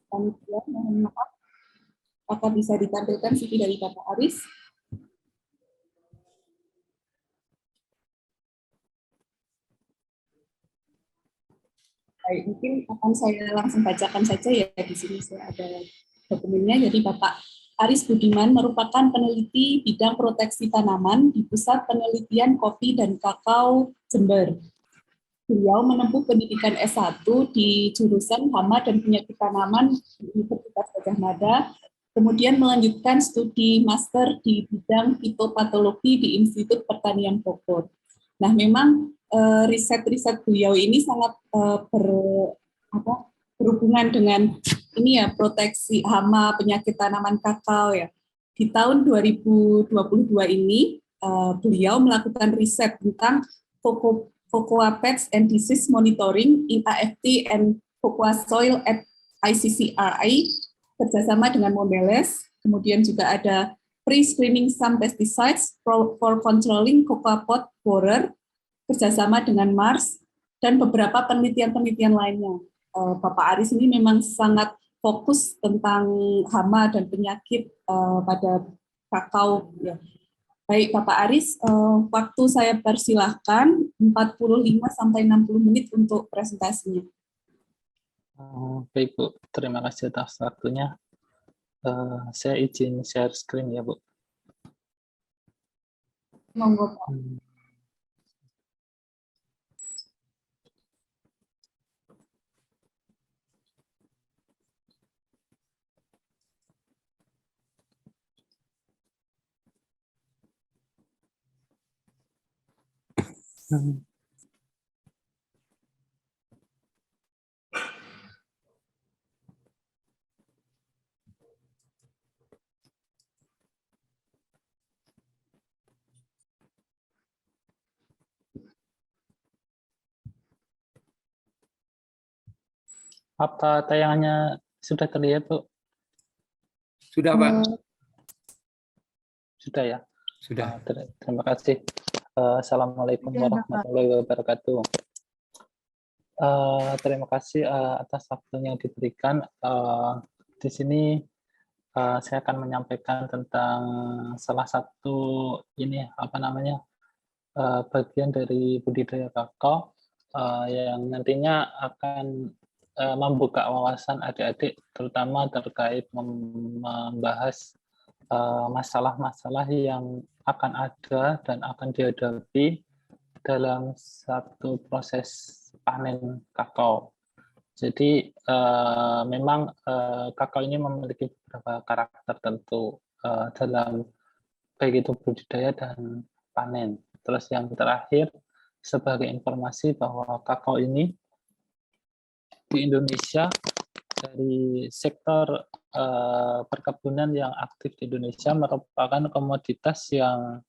Panitia, mohon maaf. Apakah bisa ditampilkan CV dari Bapak Aris? Baik, mungkin akan saya langsung bacakan saja ya, di sini saya ada dokumennya. Jadi Bapak Aris Budiman merupakan peneliti bidang proteksi tanaman di Pusat Penelitian Kopi dan Kakao Jember. Beliau menempuh pendidikan S1 di jurusan Hama dan Penyakit Tanaman di Universitas Gadjah Mada, kemudian melanjutkan studi master di bidang fitopatologi di Institut Pertanian Bogor. Nah, memang riset-riset beliau ini sangat berhubungan dengan ini ya, proteksi hama penyakit tanaman kakao ya. Di tahun 2022 ini beliau melakukan riset tentang Cocoa Pests and Disease Monitoring in AFT and Cocoa Soil at ICCRI kerjasama dengan Mondelez. Kemudian juga ada Pre-Screening Some Pesticides for Controlling Cocoa Pod Borer kerjasama dengan Mars, dan beberapa penelitian-penelitian lainnya. Bapak Aris ini memang sangat fokus tentang hama dan penyakit pada kakao. Ya. Baik, Bapak Aris, waktu saya persilahkan 45-60 menit untuk presentasinya. Baik, Bu. Terima kasih atas waktunya. Saya izin share screen ya, Bu. Monggo, Pak. Apa tayangannya sudah terlihat, Bu? Sudah, Pak? Sudah ya? Sudah. Terima kasih. Assalamualaikum warahmatullahi wabarakatuh. Terima kasih atas waktu yang diberikan. Di sini saya akan menyampaikan tentang salah satu bagian dari budidaya kakao yang nantinya akan membuka wawasan adik-adik, terutama terkait membahas masalah-masalah yang akan ada dan akan dihadapi dalam satu proses panen kakao. Jadi memang kakao ini memiliki beberapa karakter tertentu. dalam baik itu budidaya dan panen. Terus yang terakhir, sebagai informasi bahwa kakao ini di Indonesia dari sektor perkebunan yang aktif di Indonesia merupakan komoditas yang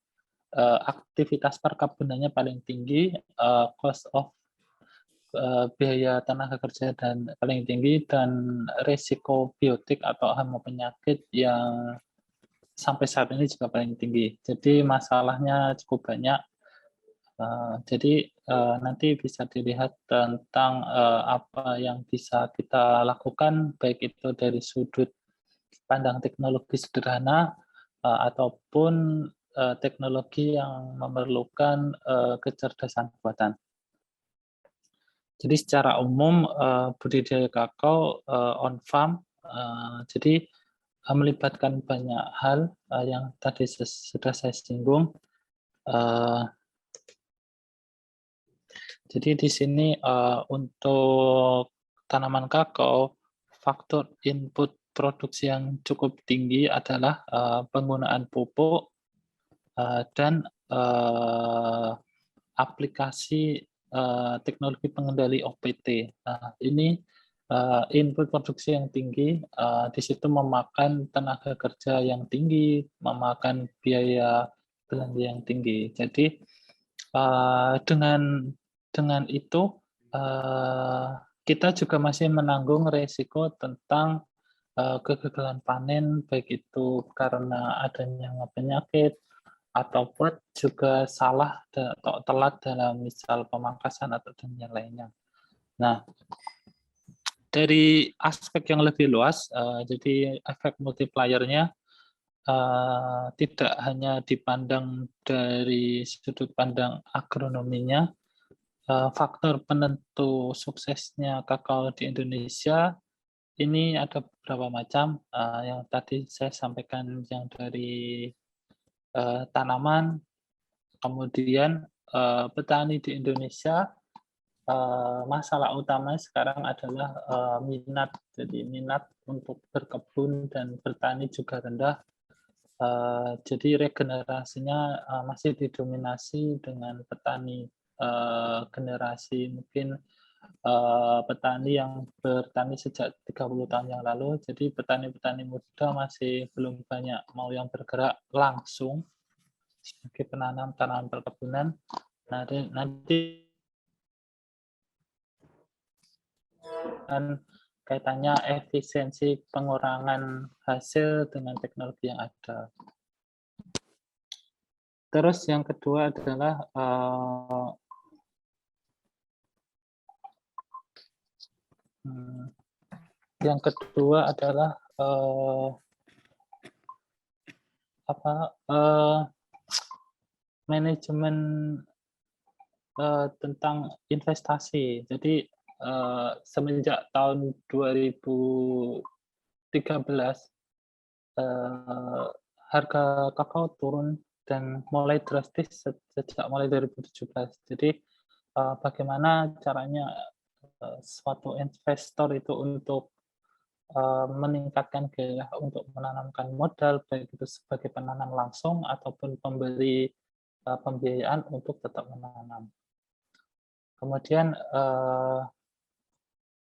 aktivitas perkebunannya paling tinggi, cost of biaya tenaga kerja dan paling tinggi, dan risiko biotik atau hama penyakit yang sampai saat ini juga paling tinggi. Jadi masalahnya cukup banyak. Jadi nanti bisa dilihat tentang apa yang bisa kita lakukan, baik itu dari sudut pandang teknologi sederhana ataupun teknologi yang memerlukan kecerdasan buatan. Jadi secara umum budidaya kakao on farm, jadi melibatkan banyak hal yang tadi sudah saya singgung. Jadi di sini untuk tanaman kakao, faktor input produksi yang cukup tinggi adalah penggunaan pupuk dan aplikasi teknologi pengendali OPT. Nah, ini input produksi yang tinggi, di situ memakan tenaga kerja yang tinggi, memakan biaya belanja yang tinggi. Jadi dengan itu kita juga masih menanggung resiko tentang kegagalan panen, baik itu karena adanya penyakit ataupun juga salah atau telat dalam misal pemangkasan atau dan yang lainnya. Nah, dari aspek yang lebih luas, jadi efek multiplier-nya tidak hanya dipandang dari sudut pandang agronominya, faktor penentu suksesnya kakao di Indonesia ini ada beberapa macam. Yang tadi saya sampaikan yang dari tanaman, kemudian petani di Indonesia, masalah utamanya sekarang adalah minat. Jadi minat untuk berkebun dan bertani juga rendah. Jadi regenerasinya masih didominasi dengan petani generasi mungkin petani yang bertani sejak 30 tahun yang lalu. Jadi petani-petani muda masih belum banyak mau yang bergerak langsung sebagai penanam tanaman perkebunan. Nah, nanti dan kaitannya efisiensi pengurangan hasil dengan teknologi yang ada. Terus yang kedua adalah manajemen tentang investasi. Jadi semenjak tahun 2013 harga kakao turun dan mulai drastis sejak mulai 2017. Jadi bagaimana caranya suatu investor itu untuk meningkatkan gairah untuk menanamkan modal, baik itu sebagai penanam langsung ataupun pemberi pembiayaan untuk tetap menanam. Kemudian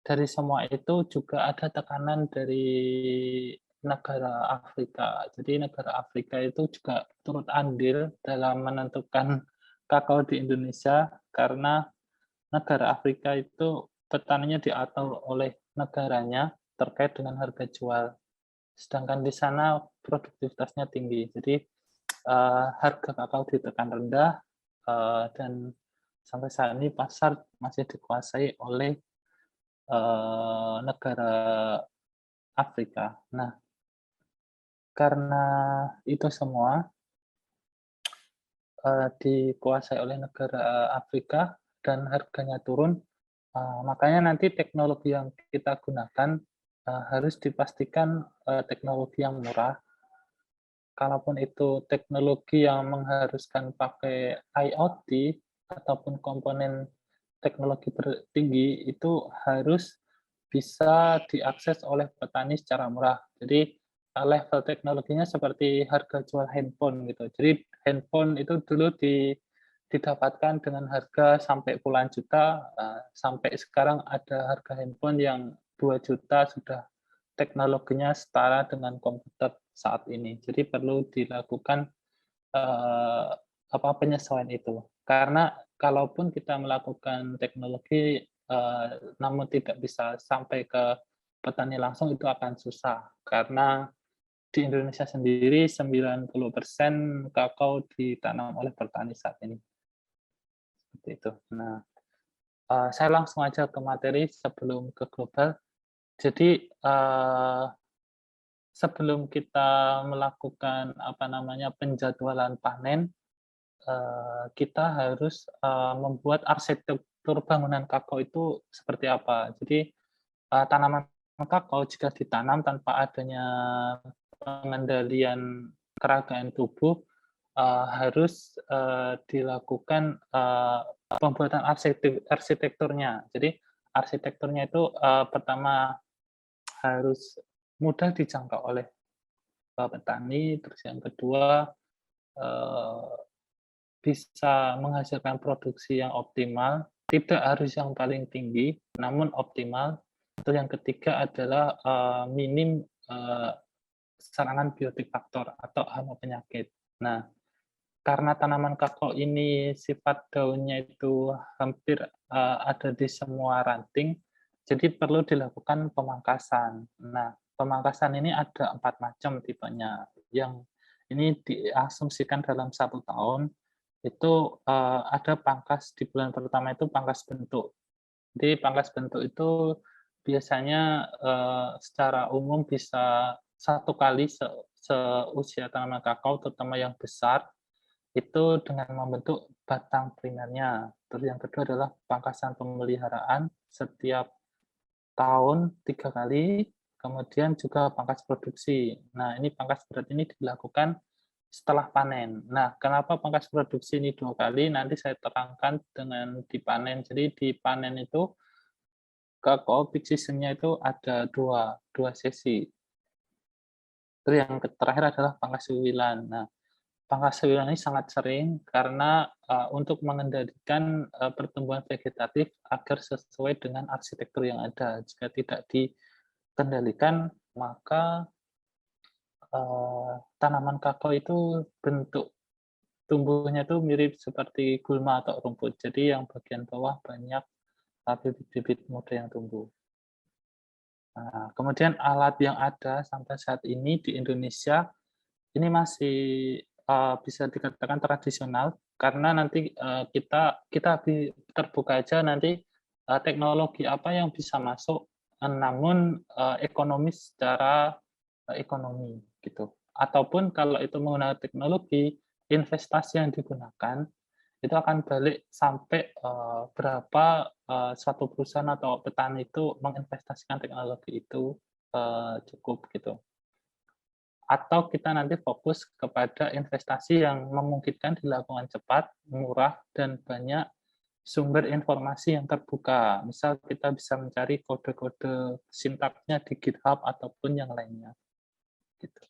dari semua itu juga ada tekanan dari negara Afrika. Jadi negara Afrika itu juga turut andil dalam menentukan kakao di Indonesia karena negara Afrika itu petaninya diatur oleh negaranya terkait dengan harga jual. Sedangkan di sana produktivitasnya tinggi. Jadi harga kakao ditekan rendah dan sampai saat ini pasar masih dikuasai oleh negara Afrika. Nah, karena itu semua dikuasai oleh negara Afrika dan harganya turun, makanya nanti teknologi yang kita gunakan harus dipastikan teknologi yang murah. Kalaupun itu teknologi yang mengharuskan pakai IoT ataupun komponen teknologi tertinggi, itu harus bisa diakses oleh petani secara murah. Jadi level teknologinya seperti harga jual handphone gitu. Jadi handphone itu dulu didapatkan dengan harga sampai puluhan juta, sampai sekarang ada harga handphone yang 2 juta sudah teknologinya setara dengan komputer saat ini. Jadi perlu dilakukan penyesuaian itu. Karena kalaupun kita melakukan teknologi namun tidak bisa sampai ke petani langsung, itu akan susah. Karena di Indonesia sendiri 90% kakao ditanam oleh petani saat ini. Seperti itu. Nah, saya langsung aja ke materi sebelum ke global. Jadi sebelum kita melakukan penjadwalan panen, kita harus membuat arsitektur bangunan kakao itu seperti apa. Jadi tanaman kakao jika ditanam tanpa adanya pengendalian peragaan tubuh, harus dilakukan pembuatan arsitekturnya. Jadi arsitekturnya itu pertama harus mudah dijangkau oleh petani, terus yang kedua bisa menghasilkan produksi yang optimal, tidak harus yang paling tinggi, namun optimal. Terus yang ketiga adalah minim serangan biotik faktor atau hama penyakit. Nah, karena tanaman kakao ini sifat daunnya itu hampir ada di semua ranting, jadi perlu dilakukan pemangkasan. Nah, pemangkasan ini ada 4 macam tipenya. Yang ini diasumsikan dalam 1 tahun, itu ada pangkas di bulan pertama itu pangkas bentuk. Jadi pangkas bentuk itu biasanya secara umum bisa 1 kali seusia tanaman kakao, terutama yang besar, itu dengan membentuk batang primernya. Terus yang kedua adalah pangkasan pemeliharaan setiap tahun 3 kali, kemudian juga pangkas produksi. Nah, ini pangkas berat ini dilakukan setelah panen. Nah, kenapa pangkas produksi ini 2 kali? Nanti saya terangkan dengan dipanen. Jadi di panen itu kakao peak season-nya itu ada dua sesi. Terus yang terakhir adalah pangkas wiwilan. Nah, pangkas wiwilan ini sangat sering karena untuk mengendalikan pertumbuhan vegetatif agar sesuai dengan arsitektur yang ada. Jika tidak dikendalikan, maka tanaman kakao itu bentuk tumbuhnya itu mirip seperti gulma atau rumput. Jadi yang bagian bawah banyak bibit-bibit muda yang tumbuh. Nah, kemudian alat yang ada sampai saat ini di Indonesia ini masih bisa dikatakan tradisional karena nanti kita terbuka aja nanti teknologi apa yang bisa masuk namun ekonomis secara ekonomi gitu. Ataupun kalau itu menggunakan teknologi, investasi yang digunakan itu akan balik sampai berapa suatu perusahaan atau petani itu menginvestasikan teknologi itu cukup gitu. Atau kita nanti fokus kepada investasi yang memungkinkan dilakukan cepat, murah, dan banyak sumber informasi yang terbuka. Misal kita bisa mencari kode-kode sintaksnya di GitHub ataupun yang lainnya. Gitu.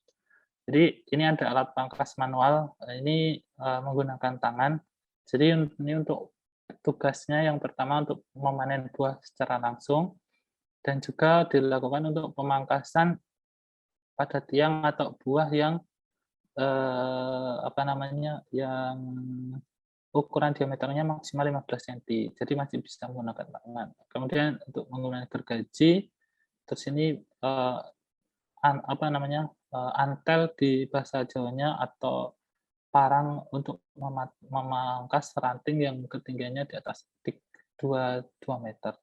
Jadi ini ada alat pangkas manual, ini menggunakan tangan. Jadi ini untuk tugasnya yang pertama untuk memanen buah secara langsung, dan juga dilakukan untuk pemangkasan pada tiang atau buah yang yang ukuran diameternya maksimal 15 cm. Jadi masih bisa menggunakan tangan. Kemudian untuk menggunakan gergaji, terus ini antel di bahasa Jawanya atau parang untuk memangkas ranting yang ketinggiannya di atas 2 meter.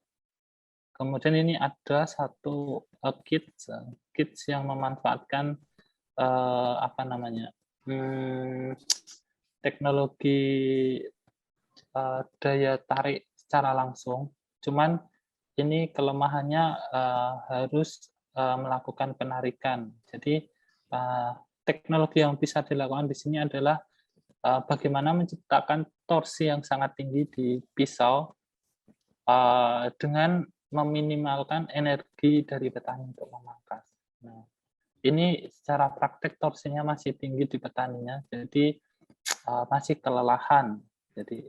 Kemudian ini ada satu kits yang memanfaatkan teknologi daya tarik secara langsung. Cuman ini kelemahannya harus melakukan penarikan. Jadi teknologi yang bisa dilakukan di sini adalah bagaimana menciptakan torsi yang sangat tinggi di pisau dengan meminimalkan energi dari petani untuk memangkas. Nah, ini secara praktek torsinya masih tinggi di petaninya, jadi masih kelelahan. Jadi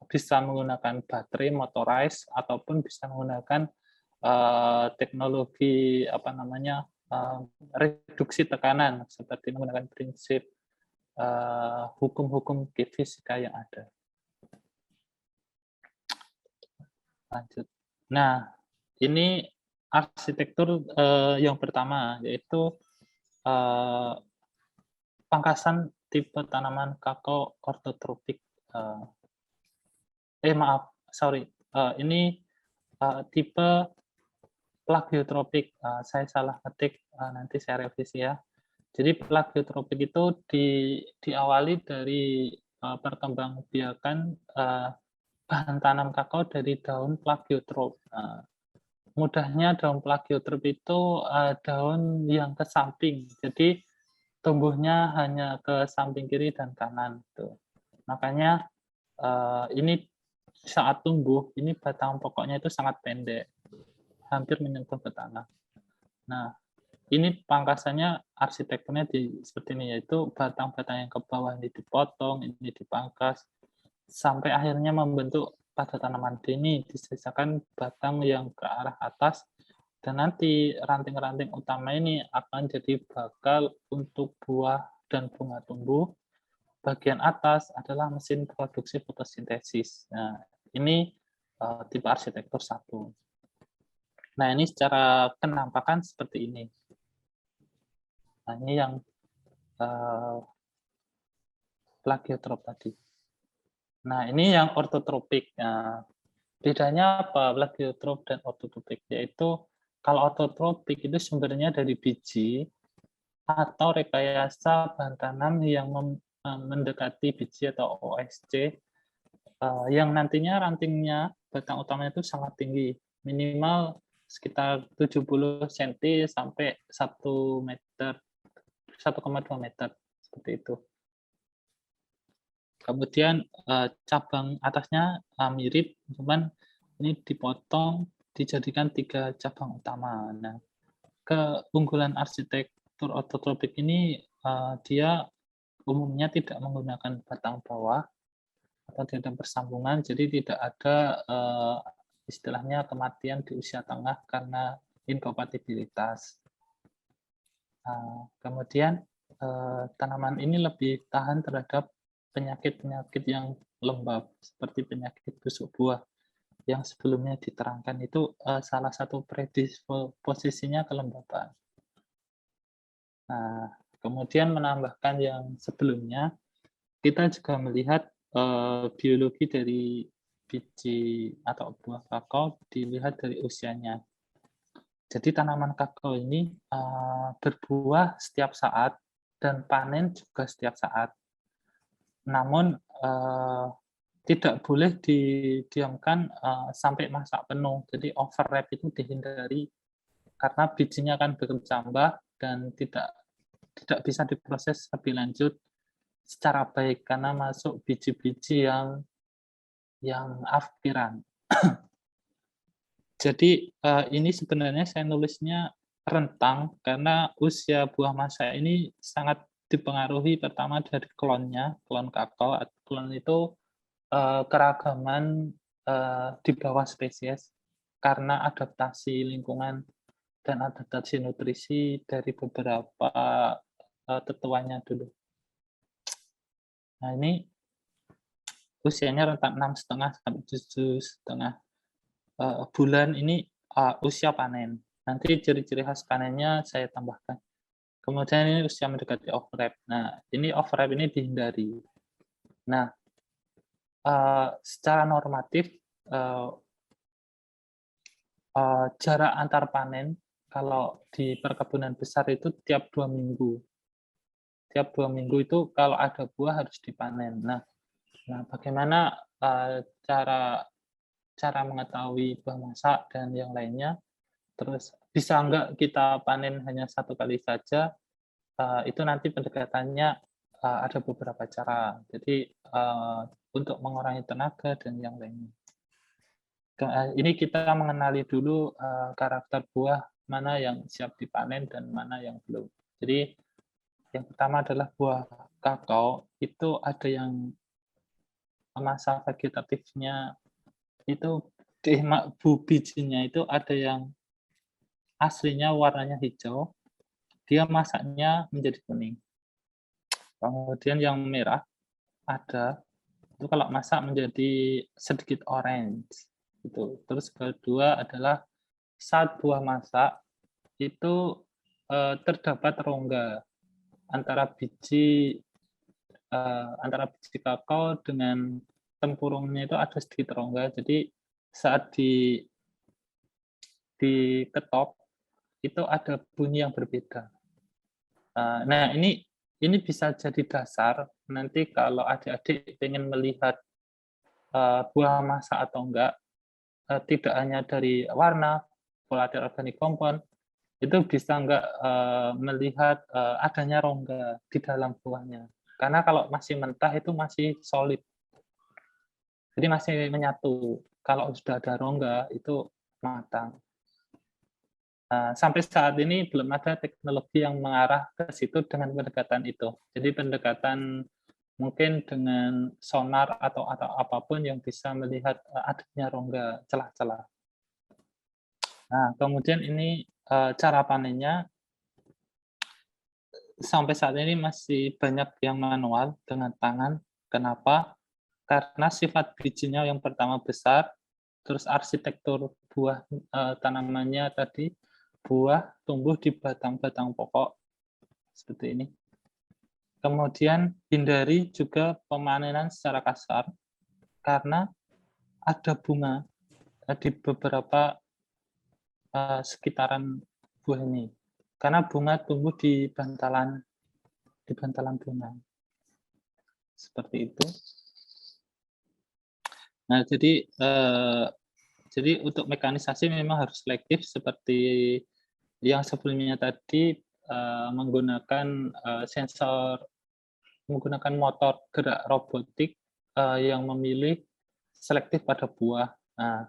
bisa menggunakan baterai motorized ataupun bisa menggunakan teknologi reduksi tekanan seperti menggunakan prinsip hukum-hukum fisika yang ada. Lanjut. Nah, ini arsitektur yang pertama, yaitu pangkasan tipe tanaman kakao ortotropik. Ini tipe plagiotropik. Saya salah ketik, nanti saya revisi ya. Jadi plagiotropik itu diawali dari perkembangbiakan bahan tanam kakao dari daun plagiotrop. Mudahnya daun plagiotrop itu daun yang ke samping, jadi tumbuhnya hanya ke samping kiri dan kanan. Tuh. Makanya ini saat tumbuh, ini batang pokoknya itu sangat pendek, hampir menyentuh ke tanah. Nah, ini pangkasannya arsitekturnya seperti ini, yaitu batang-batang yang ke bawah ini dipotong, ini dipangkas, sampai akhirnya membentuk pada tanaman ini disisakan batang yang ke arah atas, dan nanti ranting-ranting utama ini akan jadi bakal untuk buah dan bunga tumbuh. Bagian atas adalah mesin produksi fotosintesis. Nah, ini tipe arsitektur 1. Nah, ini secara penampakan seperti ini. Nah, ini yang plagiotrop tadi. Nah, ini yang ortotropik. Nah, bedanya apa plagiotrop dan ortotropik? Yaitu kalau ortotropik itu sumbernya dari biji atau rekayasa bahan tanam yang mendekati biji atau OSC, yang nantinya rantingnya batang utamanya itu sangat tinggi, minimal sekitar 70 cm sampai 1 meter, 1,2 meter, seperti itu. Kemudian cabang atasnya mirip, cuman ini dipotong, dijadikan 3 cabang utama. Nah, keunggulan arsitektur ortotropik ini dia umumnya tidak menggunakan batang bawah atau tidak bersambungan, jadi tidak ada istilahnya kematian di usia tengah karena inkompatibilitas. Kemudian tanaman ini lebih tahan terhadap penyakit-penyakit yang lembab seperti penyakit busuk buah yang sebelumnya diterangkan, itu salah satu predisposisinya kelembaban. Nah, kemudian menambahkan yang sebelumnya, kita juga melihat biologi dari biji atau buah kakao dilihat dari usianya. Jadi tanaman kakao ini berbuah setiap saat dan panen juga setiap saat. Namun tidak boleh didiamkan sampai masa penuh. Jadi overripe itu dihindari karena bijinya akan bercambah dan tidak bisa diproses lebih lanjut secara baik karena masuk biji-biji yang afiran. Jadi ini sebenarnya saya nulisnya rentang karena usia buah masa ini sangat dipengaruhi pertama dari klonnya, klon kakao. Klon itu keragaman di bawah spesies karena adaptasi lingkungan dan adaptasi nutrisi dari beberapa tetuanya dulu. Nah, ini usianya rentang 6,5 sampai 7,5 bulan. Ini usia panen. Nanti ciri-ciri khas panennya saya tambahkan. Kemudian ini usia mendekati overripe. Nah, ini overripe ini dihindari. Nah, secara normatif jarak antar panen kalau di perkebunan besar itu tiap 2 minggu. Tiap 2 minggu itu kalau ada buah harus dipanen. Nah bagaimana cara mengetahui buah masak dan yang lainnya? Terus bisa enggak kita panen hanya 1 kali saja? Itu nanti pendekatannya ada beberapa cara. Jadi untuk mengurangi tenaga dan yang lainnya. Ini kita mengenali dulu karakter buah mana yang siap dipanen dan mana yang belum. Jadi yang pertama adalah buah kakao, itu ada yang masa vegetatifnya itu bijinya itu ada yang aslinya warnanya hijau, dia masaknya menjadi kuning. Kemudian yang merah ada, itu kalau masak menjadi sedikit orange. Gitu. Terus kedua adalah saat buah masak itu terdapat rongga antara biji kakao dengan tempurungnya itu ada sedikit rongga. Jadi saat diketok itu ada bunyi yang berbeda. Nah, ini bisa jadi dasar nanti kalau adik-adik ingin melihat buah masak atau enggak, tidak hanya dari warna, volatile organic compound, itu bisa enggak melihat adanya rongga di dalam buahnya. Karena kalau masih mentah itu masih solid. Jadi masih menyatu. Kalau sudah ada rongga itu matang. Sampai saat ini belum ada teknologi yang mengarah ke situ dengan pendekatan itu. Jadi pendekatan mungkin dengan sonar atau apapun yang bisa melihat adanya rongga celah-celah. Nah, kemudian ini cara panennya sampai saat ini masih banyak yang manual dengan tangan. Kenapa? Karena sifat bijinya yang pertama besar, terus arsitektur buah tanamannya tadi, buah tumbuh di batang-batang pokok seperti ini. Kemudian hindari juga pemanenan secara kasar karena ada bunga di beberapa sekitaran buah ini. Karena bunga tumbuh di bantalan bunga. Seperti itu. Nah, jadi untuk mekanisasi memang harus selektif seperti yang sebelumnya tadi menggunakan menggunakan motor gerak robotik yang memilih selektif pada buah. Nah,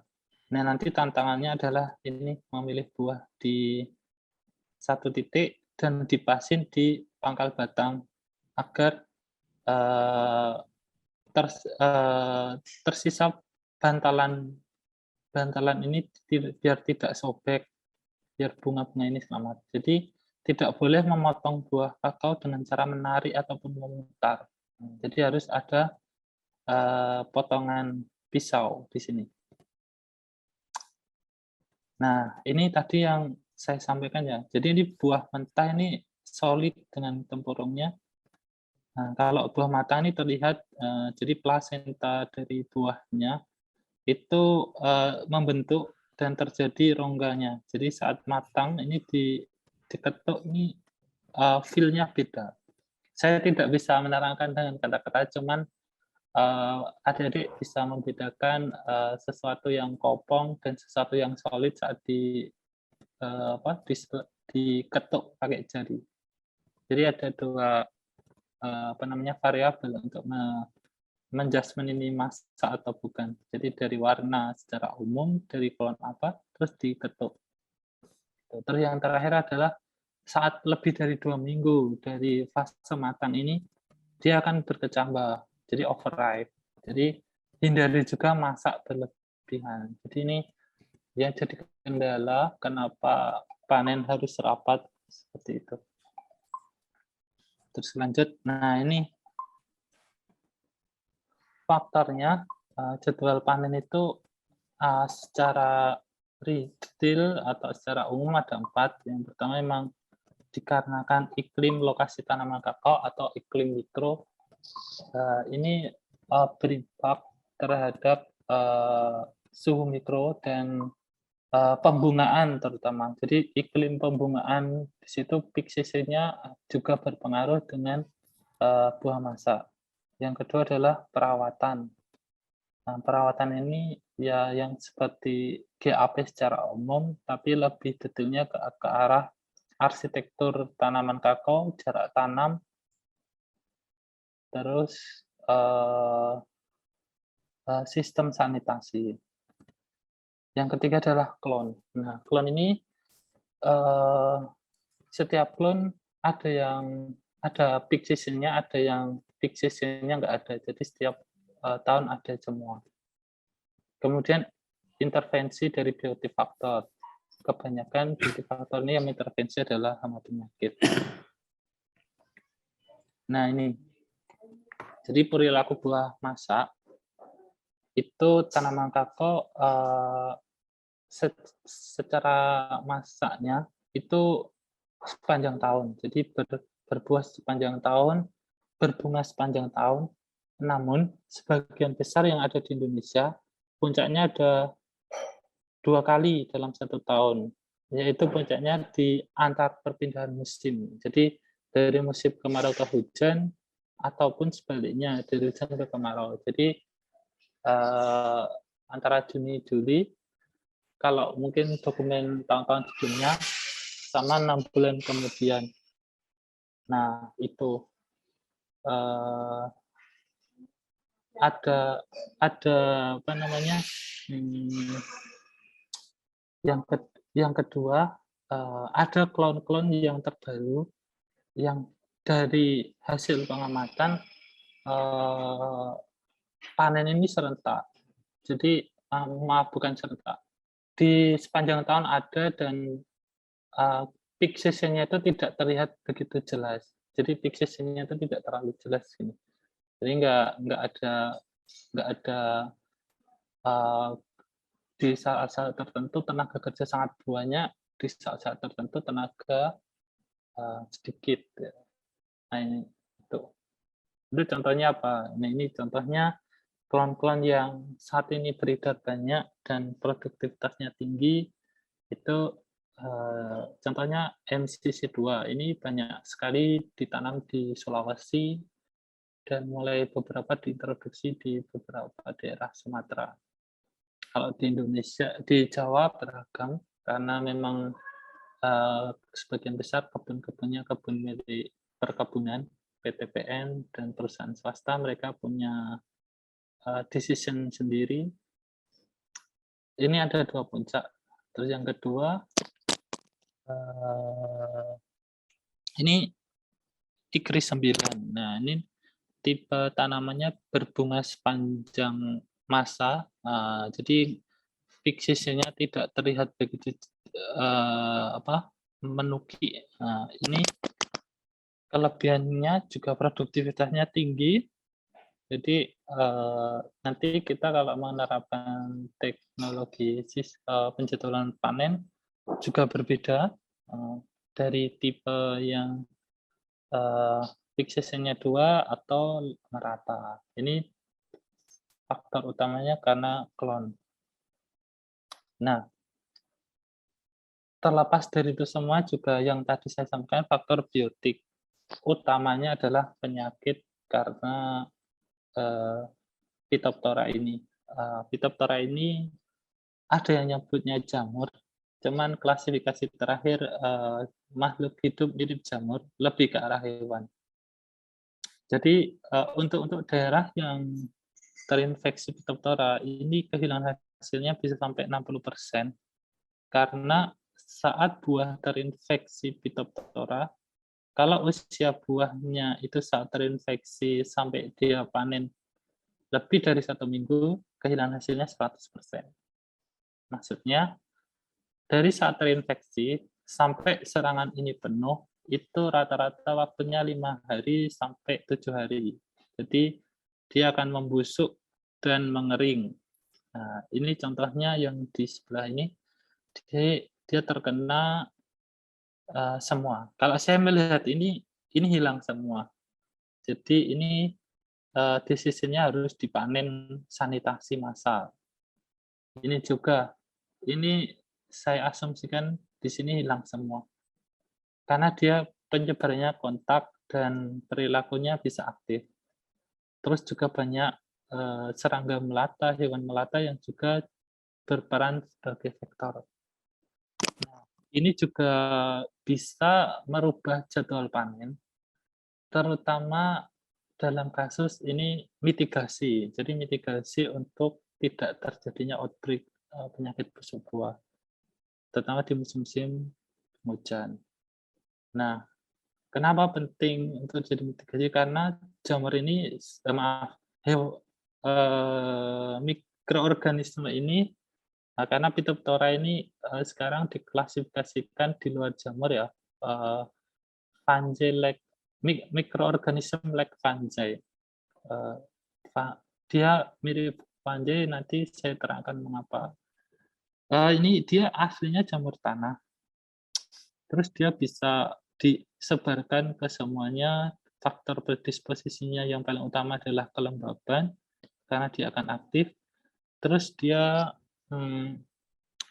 nanti tantangannya adalah ini memilih buah di satu titik dan dipasin di pangkal batang agar tersisa bantalan ini biar tidak sobek, biar bunga-bunga ini selamat. Jadi tidak boleh memotong buah kakao dengan cara menarik ataupun memutar. Jadi harus ada potongan pisau di sini. Nah, ini tadi yang saya sampaikan ya. Jadi ini buah mentah ini solid dengan tempurungnya. Nah, kalau buah matang ini terlihat, jadi plasenta dari buahnya itu membentuk dan terjadi rongganya. Jadi saat matang ini diketuk ini feel-nya beda. Saya tidak bisa menerangkan dengan kata-kata, cuman adik-adik bisa membedakan sesuatu yang kopong dan sesuatu yang solid saat diketuk pakai jari. Jadi ada dua variabel untuk menjudgment ini masak atau bukan. Jadi dari warna secara umum, dari klon apa, terus diketuk. Terus yang terakhir adalah saat lebih dari 2 minggu dari fase matang ini, dia akan berkecambah, jadi overripe. Jadi hindari juga masak berlebihan. Jadi ini yang jadi kendala kenapa panen harus rapat seperti itu. Terus lanjut, nah ini faktornya jadwal panen itu secara detail atau secara umum ada 4. Yang pertama memang dikarenakan iklim lokasi tanaman kakao atau iklim mikro ini berimpact terhadap suhu mikro dan pembungaan terutama. Jadi iklim pembungaan di situ peak season-nya juga berpengaruh dengan buah masak. Yang kedua adalah perawatan. Nah, perawatan ini ya yang seperti GAP secara umum, tapi lebih detailnya ke arah arsitektur tanaman kakao, jarak tanam, terus sistem sanitasi. Yang ketiga adalah klon. Nah, klon ini setiap klon ada peak season-nya, ada yang peak season-nya nggak ada. Jadi setiap tahun ada semua. Kemudian intervensi dari beauty factor. Kebanyakan beauty factor ini yang intervensi adalah hama penyakit. Nah ini, jadi perilaku buah masak itu tanaman kakao secara masaknya itu sepanjang tahun. Jadi berbuah sepanjang tahun, berbunga sepanjang tahun. Namun sebagian besar yang ada di Indonesia puncaknya ada 2 kali dalam 1 tahun, yaitu puncaknya di antar perpindahan musim. Jadi dari musim kemarau ke hujan ataupun sebaliknya dari hujan ke kemarau. Jadi antara Juni Juli, kalau mungkin dokumen tahun-tahun sebelumnya sama 6 bulan kemudian. Nah itu ada apa namanya, yang kedua ada klon-klon yang terbaru yang dari hasil pengamatan panen ini serentak. Jadi maaf, bukan serentak, di sepanjang tahun ada, dan peak season-nya itu tidak terlihat begitu jelas. Jadi peak season-nya itu tidak terlalu jelas ini. Jadi nggak ada di saat-saat tertentu tenaga kerja sangat banyak, di saat-saat tertentu tenaga sedikit. Nah ini itu contohnya apa? Nah ini contohnya klon-klon yang saat ini beredar banyak dan produktivitasnya tinggi. Itu contohnya MCC2 ini banyak sekali ditanam di Sulawesi dan mulai beberapa diintroduksi di beberapa daerah Sumatera. Kalau di Indonesia, di Jawa beragam karena memang sebagian besar kebun-kebunnya kebun milik perkebunan, PTPN dan perusahaan swasta, mereka punya decision sendiri. Ini ada 2 puncak. Terus yang kedua, ini Ikris 9. Nah, ini tipe tanamannya berbunga sepanjang masa. Jadi peak season-nya tidak terlihat begitu menuki. Nah, ini kelebihannya juga produktivitasnya tinggi. Jadi nanti kita kalau menerapkan teknologi penjadwalan panen juga berbeda dari tipe yang peak season-nya 2 atau merata. Ini faktor utamanya karena klon. Nah, terlepas dari itu semua juga yang tadi saya sampaikan faktor biotik. Utamanya adalah penyakit karena Phytophthora ini. Phytophthora ini ada yang nyebutnya jamur, cuman klasifikasi terakhir makhluk hidup mirip jamur, lebih ke arah hewan. Jadi untuk daerah yang terinfeksi Phytophthora ini kehilangan hasilnya bisa sampai 60%, karena saat buah terinfeksi Phytophthora, kalau usia buahnya itu saat terinfeksi sampai dia panen lebih dari 1 minggu, kehilangan hasilnya 100%. Maksudnya, dari saat terinfeksi sampai serangan ini penuh, itu rata-rata waktunya 5 hari sampai 7 hari. Jadi, dia akan membusuk dan mengering. Nah, ini contohnya yang di sebelah ini, dia terkena semua. Kalau saya melihat ini hilang semua. Jadi ini decision-nya harus dipanen sanitasi massal. Ini juga, ini saya asumsikan di sini hilang semua. Karena dia penyebarannya kontak dan perilakunya bisa aktif. Terus juga banyak serangga melata, hewan melata yang juga berperan sebagai vektor. Nah, ini juga bisa merubah jadwal panen, terutama dalam kasus ini mitigasi. Jadi mitigasi untuk tidak terjadinya outbreak penyakit busuk buah, terutama di musim-musim hujan. Nah, kenapa penting untuk jadi mitigasi? Karena jamur ini, mikroorganisme ini, karena Phytophthora ini sekarang diklasifikasikan di luar jamur ya, fungi like mikroorganisme like fungi. Dia mirip fungi, nanti saya terangkan mengapa. Ini dia aslinya jamur tanah. Terus dia bisa disebarkan ke semuanya. Faktor predisposisinya yang paling utama adalah kelembaban, karena dia akan aktif. Terus dia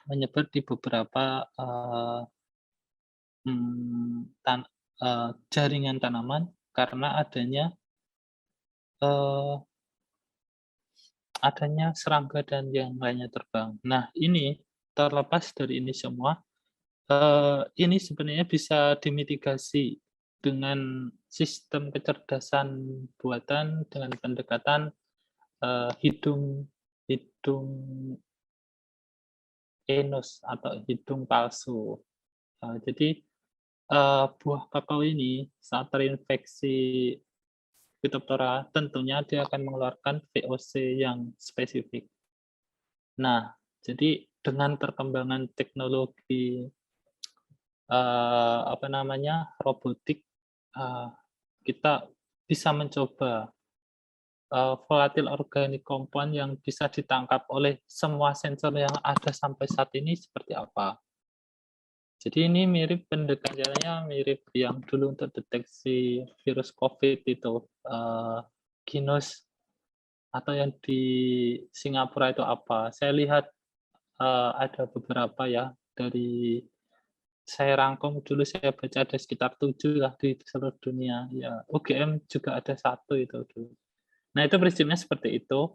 menyebar di beberapa jaringan tanaman karena adanya serangga dan yang lainnya terbang. Nah, ini terlepas dari ini semua, ini sebenarnya bisa dimitigasi dengan sistem kecerdasan buatan dengan pendekatan hidung enus atau hidung palsu. Jadi buah kakao ini saat terinfeksi Phytophthora tentunya dia akan mengeluarkan VOC yang spesifik. Nah, jadi dengan perkembangan teknologi robotik, kita bisa mencoba volatile organic compound yang bisa ditangkap oleh semua sensor yang ada sampai saat ini seperti apa. Jadi ini mirip pendekatannya mirip yang dulu untuk deteksi virus COVID itu, Ginos, atau yang di Singapura itu apa. Saya lihat ada beberapa ya, dari saya rangkum dulu saya baca ada sekitar 7 lah di seluruh dunia. Ya, UGM juga ada 1 itu dulu. Nah, itu prinsipnya seperti itu.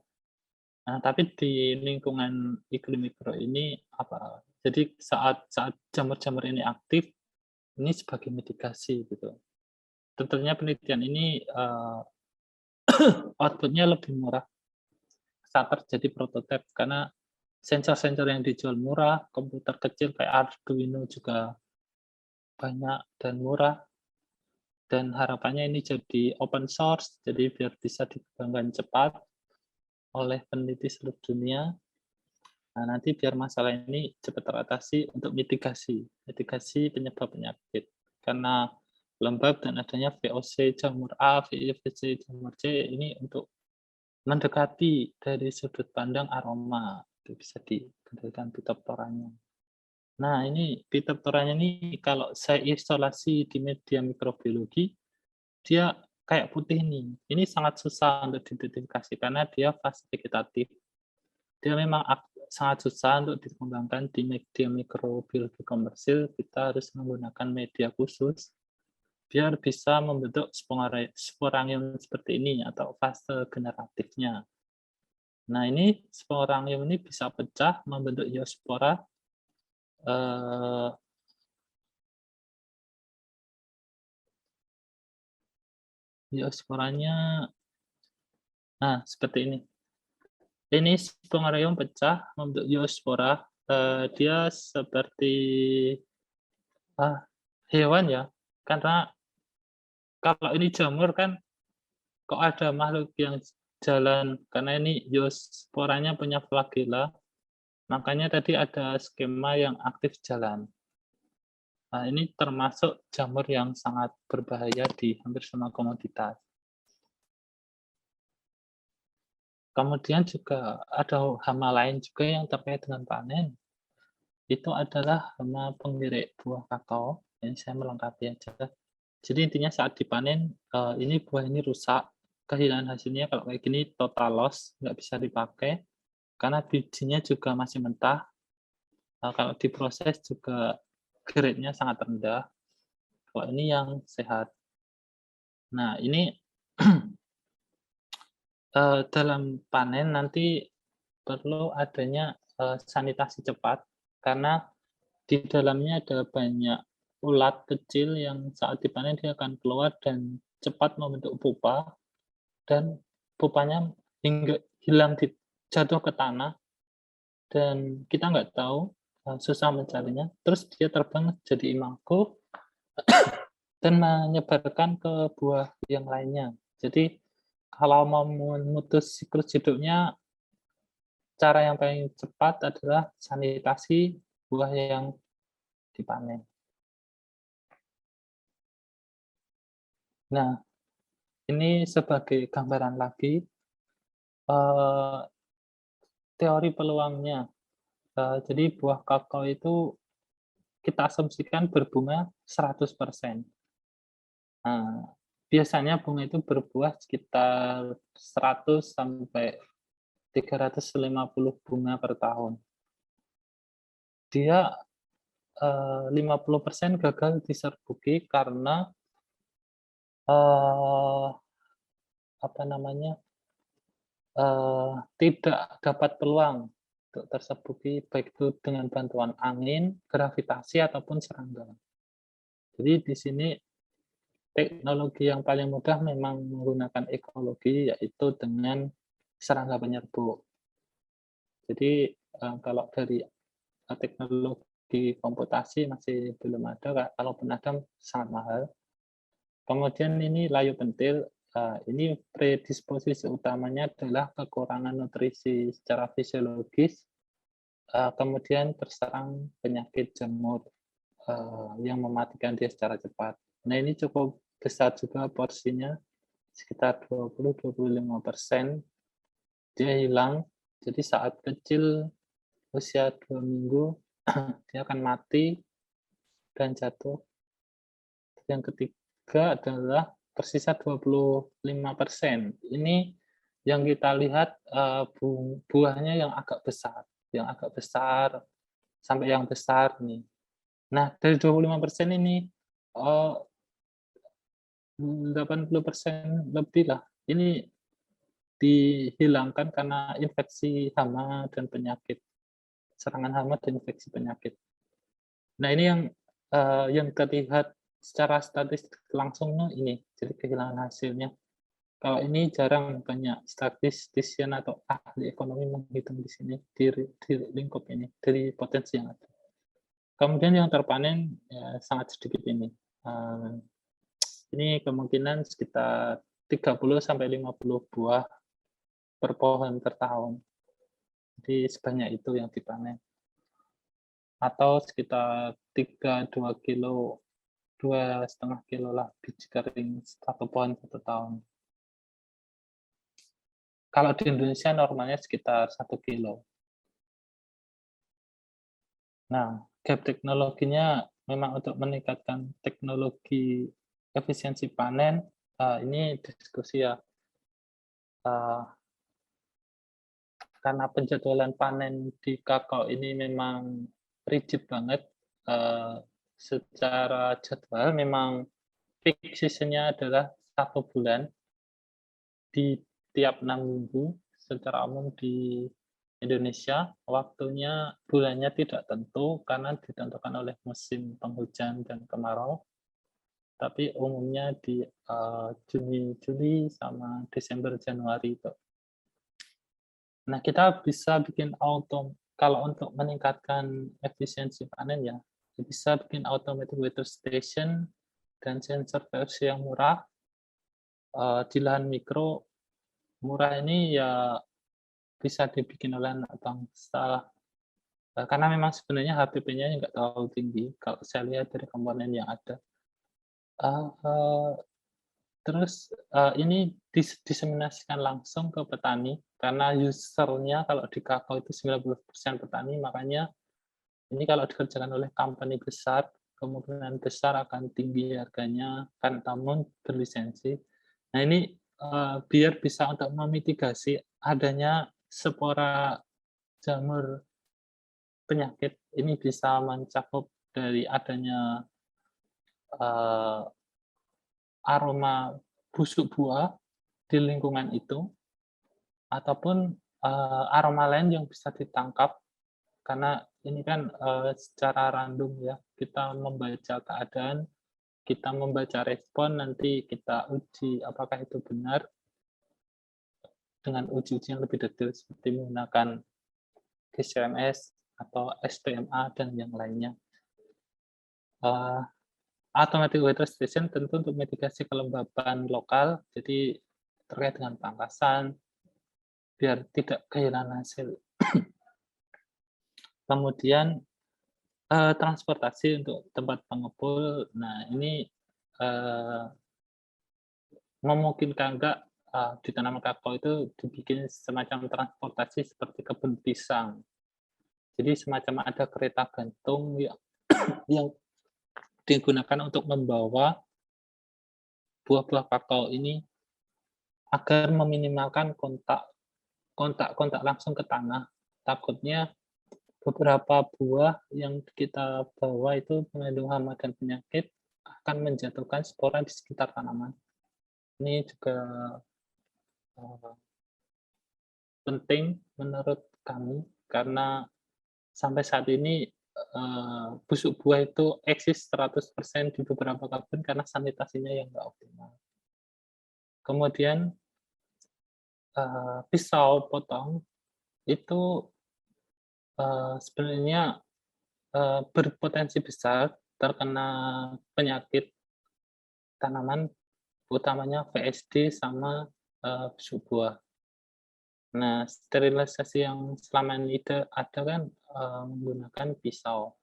Nah, tapi di lingkungan iklim mikro ini jadi saat jamur-jamur ini aktif, ini sebagai mitigasi gitu. Tentunya penelitian ini output-nya lebih murah saat terjadi prototipe karena sensor-sensor yang dijual murah, komputer kecil kayak Arduino juga banyak dan murah. Dan harapannya ini jadi open source, jadi biar bisa dikembangkan cepat oleh peneliti seluruh dunia. Nah, nanti biar masalah ini cepat teratasi untuk mitigasi penyebab penyakit. Karena lembab dan adanya VOC jamur A, VOC jamur C ini untuk mendekati dari sudut pandang aroma, itu bisa dikendalikan Phytophthora-nya. Nah, ini Phytophthora-nya ini kalau saya isolasi di media mikrobiologi, dia kayak putih nih. Ini sangat susah untuk diidentifikasi karena dia fase vegetatif. Dia memang sangat susah untuk dikembangkan di media mikrobiologi komersil. Kita harus menggunakan media khusus biar bisa membentuk sporangium seperti ini atau fase generatifnya. Nah, ini sporangium ini bisa pecah membentuk zoospora. Zoosporanya, nah seperti ini. Ini sporangium pecah membentuk zoospora. Dia seperti hewan ya, karena kalau ini jamur kan kok ada makhluk yang jalan, karena ini zoosporanya punya flagela, makanya tadi ada skema yang aktif jalan. Nah, ini termasuk jamur yang sangat berbahaya di hampir semua komoditas. Kemudian juga ada hama lain juga yang terkait dengan panen. Itu adalah hama penggirek buah kakao. Ini saya melengkapi aja. Jadi intinya saat dipanen, ini buah ini rusak, kehilangan hasilnya kalau kayak gini total loss, nggak bisa dipakai, karena bijinya juga masih mentah. Kalau diproses juga grade-nya sangat rendah. Kalau ini yang sehat. Nah, ini dalam panen nanti perlu adanya sanitasi cepat, karena di dalamnya ada banyak ulat kecil yang saat dipanen dia akan keluar dan cepat membentuk pupa, dan pupanya hingga hilang jatuh ke tanah, dan kita nggak tahu susah mencarinya. Terus dia terbang jadi imago dan menyebarkan ke buah yang lainnya. Jadi kalau mau memutus siklus hidupnya, cara yang paling cepat adalah sanitasi buah yang dipanen. Nah, ini sebagai gambaran lagi teori peluangnya. Jadi buah kakao itu kita asumsikan berbunga 100%. Nah, biasanya bunga itu berbuah sekitar 100 sampai 350 bunga per tahun. Dia 50% gagal diserbuki karena apa namanya, tidak dapat peluang untuk terserbuki, baik itu dengan bantuan angin, gravitasi, ataupun serangga. Jadi di sini teknologi yang paling mudah memang menggunakan ekologi, yaitu dengan serangga penyerbuk. Jadi kalau dari teknologi komputasi masih belum ada, kalaupun ada sangat mahal. Kemudian ini layu pentil, ini predisposisi utamanya adalah kekurangan nutrisi secara fisiologis, kemudian terserang penyakit jamur yang mematikan dia secara cepat. Nah, ini cukup besar juga porsinya, sekitar 20-25% dia hilang. Jadi saat kecil, usia 2 minggu, dia akan mati dan jatuh. Yang ketiga adalah tersisa 25%. Ini yang kita lihat buahnya yang agak besar sampai yang besar nih. Nah, dari 25% ini 80% lebih lah ini dihilangkan karena infeksi hama dan penyakit, serangan hama dan infeksi penyakit. Nah, ini yang terlihat secara statistik langsung ini, jadi kehilangan hasilnya. Kalau ini jarang banyak statistisian atau ahli ekonomi menghitung di sini, di lingkup ini, dari potensi yang ada. Kemudian yang terpanen ya, sangat sedikit ini. Ini kemungkinan sekitar 30-50 buah per pohon per tahun. Jadi sebanyak itu yang dipanen. Atau sekitar 2,5 kilo lah biji kering satu pohon satu tahun. Kalau di Indonesia normalnya sekitar 1 kilo. Nah, gap teknologinya memang untuk meningkatkan teknologi efisiensi panen, ini diskusi ya. Karena penjadwalan panen di kakao ini memang rigid banget, secara jadwal memang peak season-nya adalah 1 bulan di tiap 6 minggu. Secara umum di Indonesia waktunya bulannya tidak tentu karena ditentukan oleh musim penghujan dan kemarau, tapi umumnya di Juni, Juli, sama Desember, Januari itu. Nah, kita bisa bikin kalau untuk meningkatkan efisiensi panen ya, bisa bikin automated weather station dan sensor versi yang murah di lahan mikro. Murah ini ya bisa dibikin oleh anak bangsa karena memang sebenarnya HPP-nya nggak terlalu tinggi kalau saya lihat dari komponen yang ada. Terus ini diseminasikan langsung ke petani karena usernya kalau di kakao itu 90% petani, makanya ini kalau dikerjakan oleh company besar, kemungkinan besar akan tinggi harganya kan, namun berlisensi. Nah, ini biar bisa untuk memitigasi adanya spora jamur penyakit, ini bisa mencakup dari adanya aroma busuk buah di lingkungan itu, ataupun aroma lain yang bisa ditangkap, karena ini kan secara random ya, kita membaca keadaan, kita membaca respon, nanti kita uji apakah itu benar dengan uji-uji yang lebih detail seperti menggunakan GCMS atau SPMA dan yang lainnya. Automatic weather station tentu untuk mitigasi kelembapan lokal, jadi terkait dengan pangkasan, biar tidak kehilangan hasil. Kemudian transportasi untuk tempat pengepul. Nah, ini memungkinkan enggak di tanaman kakao itu dibikin semacam transportasi seperti kebun pisang. Jadi semacam ada kereta gantung yang digunakan untuk membawa buah-buah kakao ini agar meminimalkan kontak langsung ke tanah. Takutnya beberapa buah yang kita bawa itu mengandung hama dan penyakit akan menjatuhkan spora di sekitar tanaman. Ini juga penting menurut kami karena sampai saat ini busuk buah itu eksis 100% di beberapa kebun karena sanitasinya yang nggak optimal. Kemudian pisau potong itu sebenarnya berpotensi besar terkena penyakit tanaman, utamanya VSD sama busuk buah. Nah, sterilisasi yang selama ini ada kan menggunakan pisau.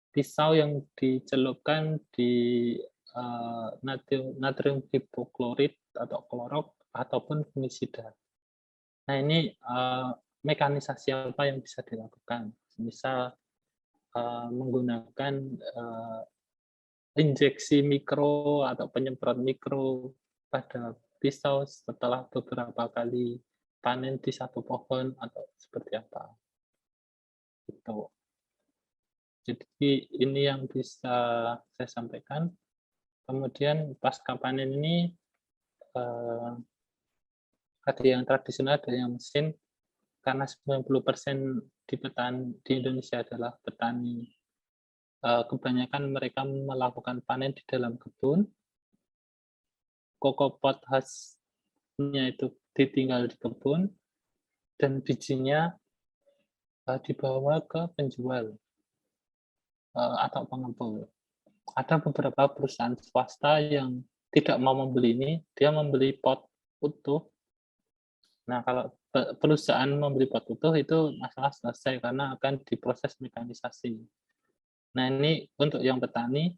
Pisau yang dicelupkan di natrium hipoklorit atau klorok ataupun fungisida. Nah, ini mekanisasi apa yang bisa dilakukan? Misal menggunakan injeksi mikro atau penyemprot mikro pada pisau setelah beberapa kali panen di satu pohon atau seperti apa. Gitu. Jadi ini yang bisa saya sampaikan. Kemudian pasca panen ini ada yang tradisional, ada yang mesin, karena 90% di Indonesia adalah petani. Kebanyakan mereka melakukan panen di dalam kebun. Kokopot khasnya itu ditinggal di kebun, dan bijinya dibawa ke penjual atau pengepul. Ada beberapa perusahaan swasta yang tidak mau membeli ini, dia membeli pot utuh. Nah, kalau perusahaan membeli pot utuh itu masalah selesai karena akan diproses mekanisasi. Nah, ini untuk yang petani,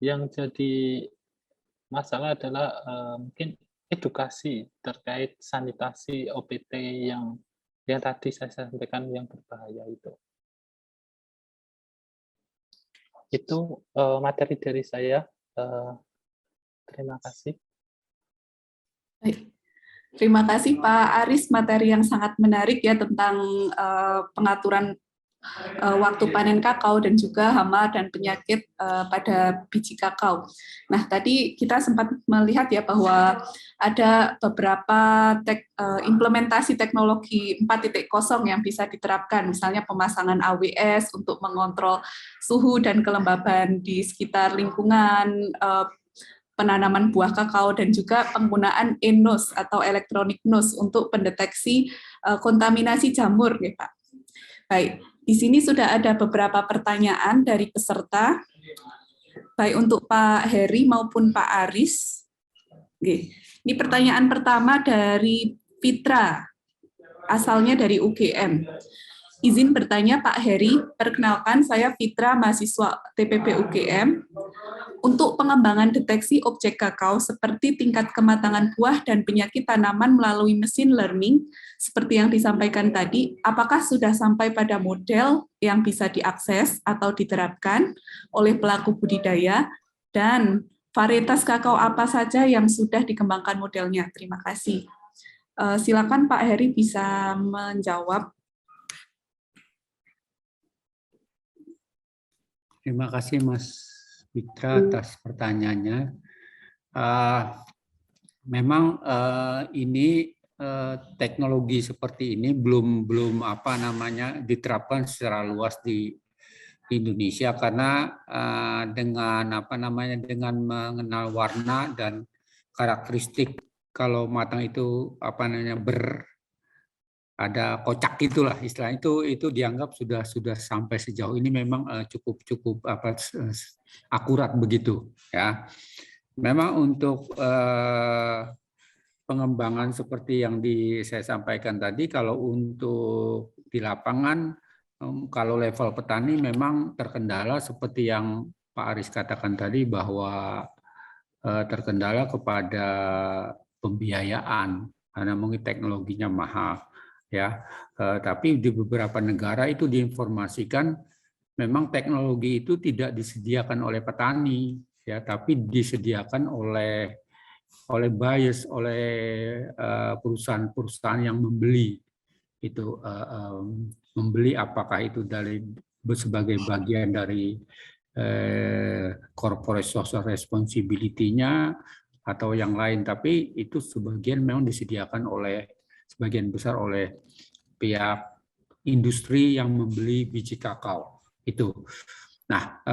yang jadi masalah adalah mungkin edukasi terkait sanitasi OPT yang tadi saya sampaikan yang berbahaya itu. Itu materi dari saya. Terima kasih. Baik. Terima kasih Pak Aris, materi yang sangat menarik ya tentang pengaturan waktu panen kakao dan juga hama dan penyakit pada biji kakao. Nah, tadi kita sempat melihat ya bahwa ada beberapa implementasi teknologi 4.0 yang bisa diterapkan, misalnya pemasangan AWS untuk mengontrol suhu dan kelembaban di sekitar lingkungan, penanaman buah kakao, dan juga penggunaan e-nose atau electronic nose untuk pendeteksi kontaminasi jamur, ya Pak. Baik, di sini sudah ada beberapa pertanyaan dari peserta, baik untuk Pak Heri maupun Pak Aris. Oke. Ini pertanyaan pertama dari Fitra, asalnya dari UGM. Izin bertanya Pak Heri, perkenalkan saya Fitra, mahasiswa TPB UGM. Untuk pengembangan deteksi objek kakao seperti tingkat kematangan buah dan penyakit tanaman melalui mesin learning, seperti yang disampaikan tadi, apakah sudah sampai pada model yang bisa diakses atau diterapkan oleh pelaku budidaya, dan varietas kakao apa saja yang sudah dikembangkan modelnya? Terima kasih. Silakan Pak Heri bisa menjawab. Terima kasih Mas Fitra atas pertanyaannya. Memang ini teknologi seperti ini belum diterapkan secara luas di Indonesia karena dengan mengenal warna dan karakteristik kalau matang itu ada kocak itulah istilahnya, itu dianggap sudah sampai sejauh ini memang cukup akurat begitu ya. Memang untuk pengembangan seperti yang saya sampaikan tadi, kalau untuk di lapangan, kalau level petani memang terkendala seperti yang Pak Aris katakan tadi, bahwa terkendala kepada pembiayaan karena mungkin teknologinya mahal ya. Tapi di beberapa negara itu diinformasikan memang teknologi itu tidak disediakan oleh petani ya, tapi disediakan oleh buyers, oleh perusahaan-perusahaan yang membeli itu, membeli apakah itu sebagai bagian dari corporate social responsibility-nya atau yang lain, tapi itu sebagian memang disediakan sebagian besar oleh pihak industri yang membeli biji kakao itu. Nah,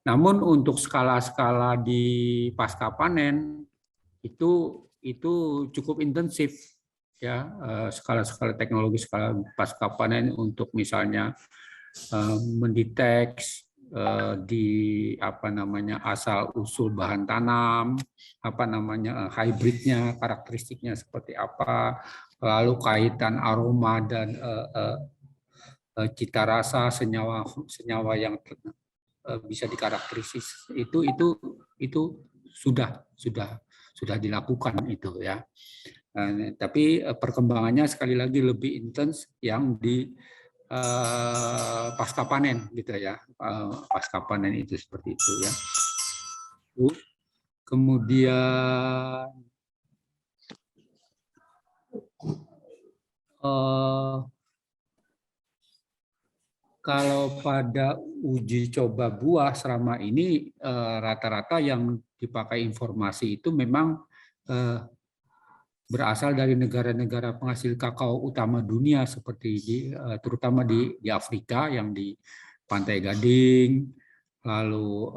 namun untuk skala-skala di pasca panen itu cukup intensif ya, skala-skala teknologi skala pasca panen untuk misalnya mendeteksi di asal usul bahan tanam, hybridnya, karakteristiknya seperti apa, lalu kaitan aroma dan cita rasa senyawa yang bisa dikarakteristik itu sudah dilakukan itu ya. Tapi perkembangannya sekali lagi lebih intens yang di pasca panen gitu ya, pasca panen itu seperti itu ya. Kemudian kalau pada uji coba buah selama ini rata-rata yang dipakai informasi itu memang berasal dari negara-negara penghasil kakao utama dunia seperti terutama di Afrika yang di Pantai Gading, lalu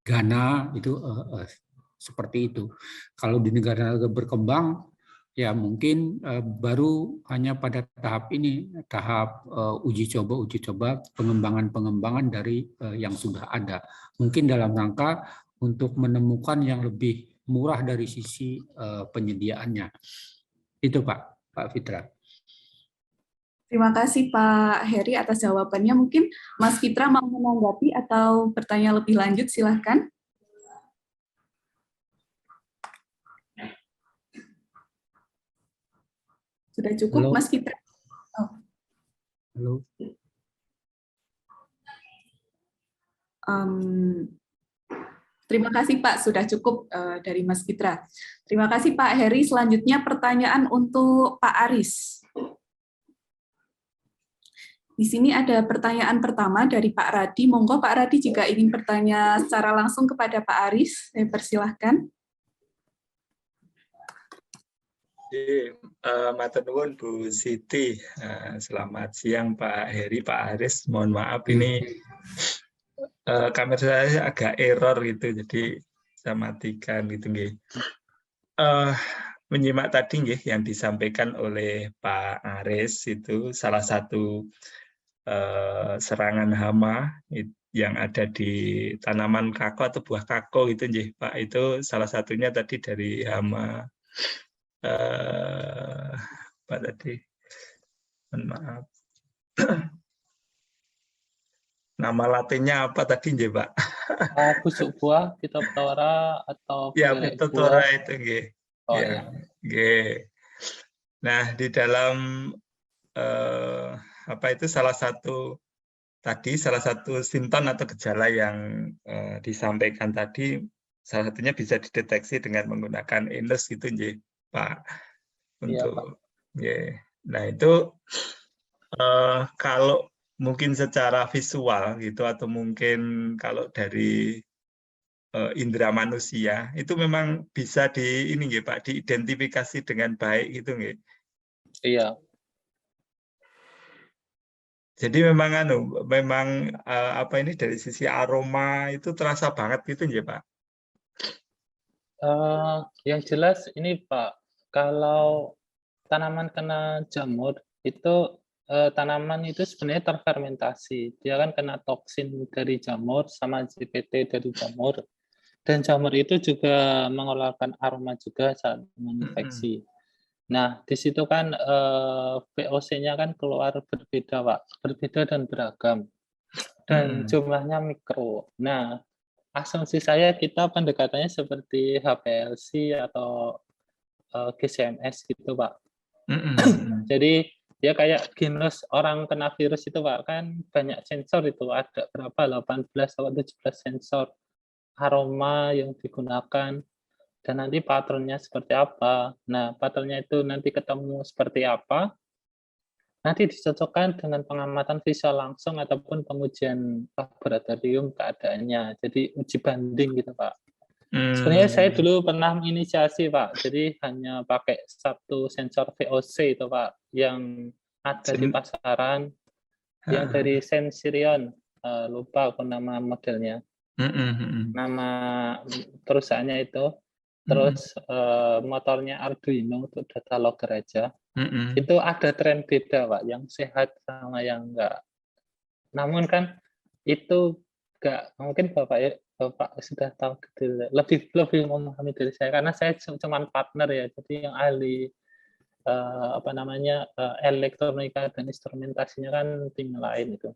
Ghana itu seperti itu. Kalau di negara-negara berkembang ya mungkin baru hanya pada tahap ini, tahap uji coba pengembangan dari yang sudah ada. Mungkin dalam rangka untuk menemukan yang lebih murah dari sisi penyediaannya. Itu Pak Fitra. Terima kasih Pak Heri atas jawabannya. Mungkin Mas Fitra mau menanggapi atau bertanya lebih lanjut, silahkan. Sudah cukup, halo. Mas Fitra? Oh. Halo. Terima kasih Pak, sudah cukup dari Mas Fitra. Terima kasih Pak Heri. Selanjutnya pertanyaan untuk Pak Aris. Di sini ada pertanyaan pertama dari Pak Radi. Monggo Pak Radi jika ingin bertanya secara langsung kepada Pak Aris, saya persilahkan. Matur nuwun Bu Siti. Selamat siang Pak Heri, Pak Aris. Mohon maaf ini kamera saya agak error gitu, jadi saya matikan gitu nggih. Menyimak tadi nggih yang disampaikan oleh Pak Aris, itu salah satu serangan hama yang ada di tanaman kakao atau buah kakao itu nggih Pak, itu salah satunya tadi dari hama Pak tadi, mohon maaf. Nama latinnya apa tadi nggih Pak? Busuk buah, Phytophthora atau ya, Phytophthora itu nggih. Oh ya, nggih. Nah, di dalam itu salah satu simptom atau gejala yang disampaikan tadi, salah satunya bisa dideteksi dengan menggunakan ENDES gitu nggih Pak. Untuk ya. Nah, itu kalau mungkin secara visual gitu, atau mungkin kalau dari indera manusia itu memang bisa ini nggih Pak, diidentifikasi dengan baik gitu nggih. Iya. Jadi memang ini dari sisi aroma itu terasa banget gitu nggih Pak. Yang jelas ini Pak, kalau tanaman kena jamur itu tanaman itu sebenarnya terfermentasi. Dia kan kena toksin dari jamur sama GPT dari jamur. Dan jamur itu juga mengeluarkan aroma juga saat menginfeksi. Nah, di situ kan VOC-nya kan keluar berbeda, Pak. Berbeda dan beragam. Dan jumlahnya mikro. Nah, asumsi saya kita pendekatannya seperti HPLC atau GCMS gitu, Pak. Jadi ya kayak genus orang kena virus itu Pak, kan banyak sensor itu, ada berapa 18 atau 17 sensor aroma yang digunakan dan nanti pattern-nya seperti apa. Nah, pattern-nya itu nanti ketemu seperti apa, nanti dicocokkan dengan pengamatan visual langsung ataupun pengujian laboratorium keadaannya. Jadi uji banding gitu Pak. Sebenarnya saya dulu pernah menginisiasi Pak, jadi hanya pakai satu sensor VOC itu Pak, yang ada di pasaran, yang dari Sensirion, lupa aku nama modelnya, nama perusahaannya itu, terus motornya Arduino untuk data logger aja. Itu ada tren beda Pak, yang sehat sama yang enggak. Namun kan itu enggak, mungkin Bapak sudah tahu lebih memahami dari saya karena saya cuma partner ya, jadi yang ahli elektronika dan instrumentasinya kan tim lain itu.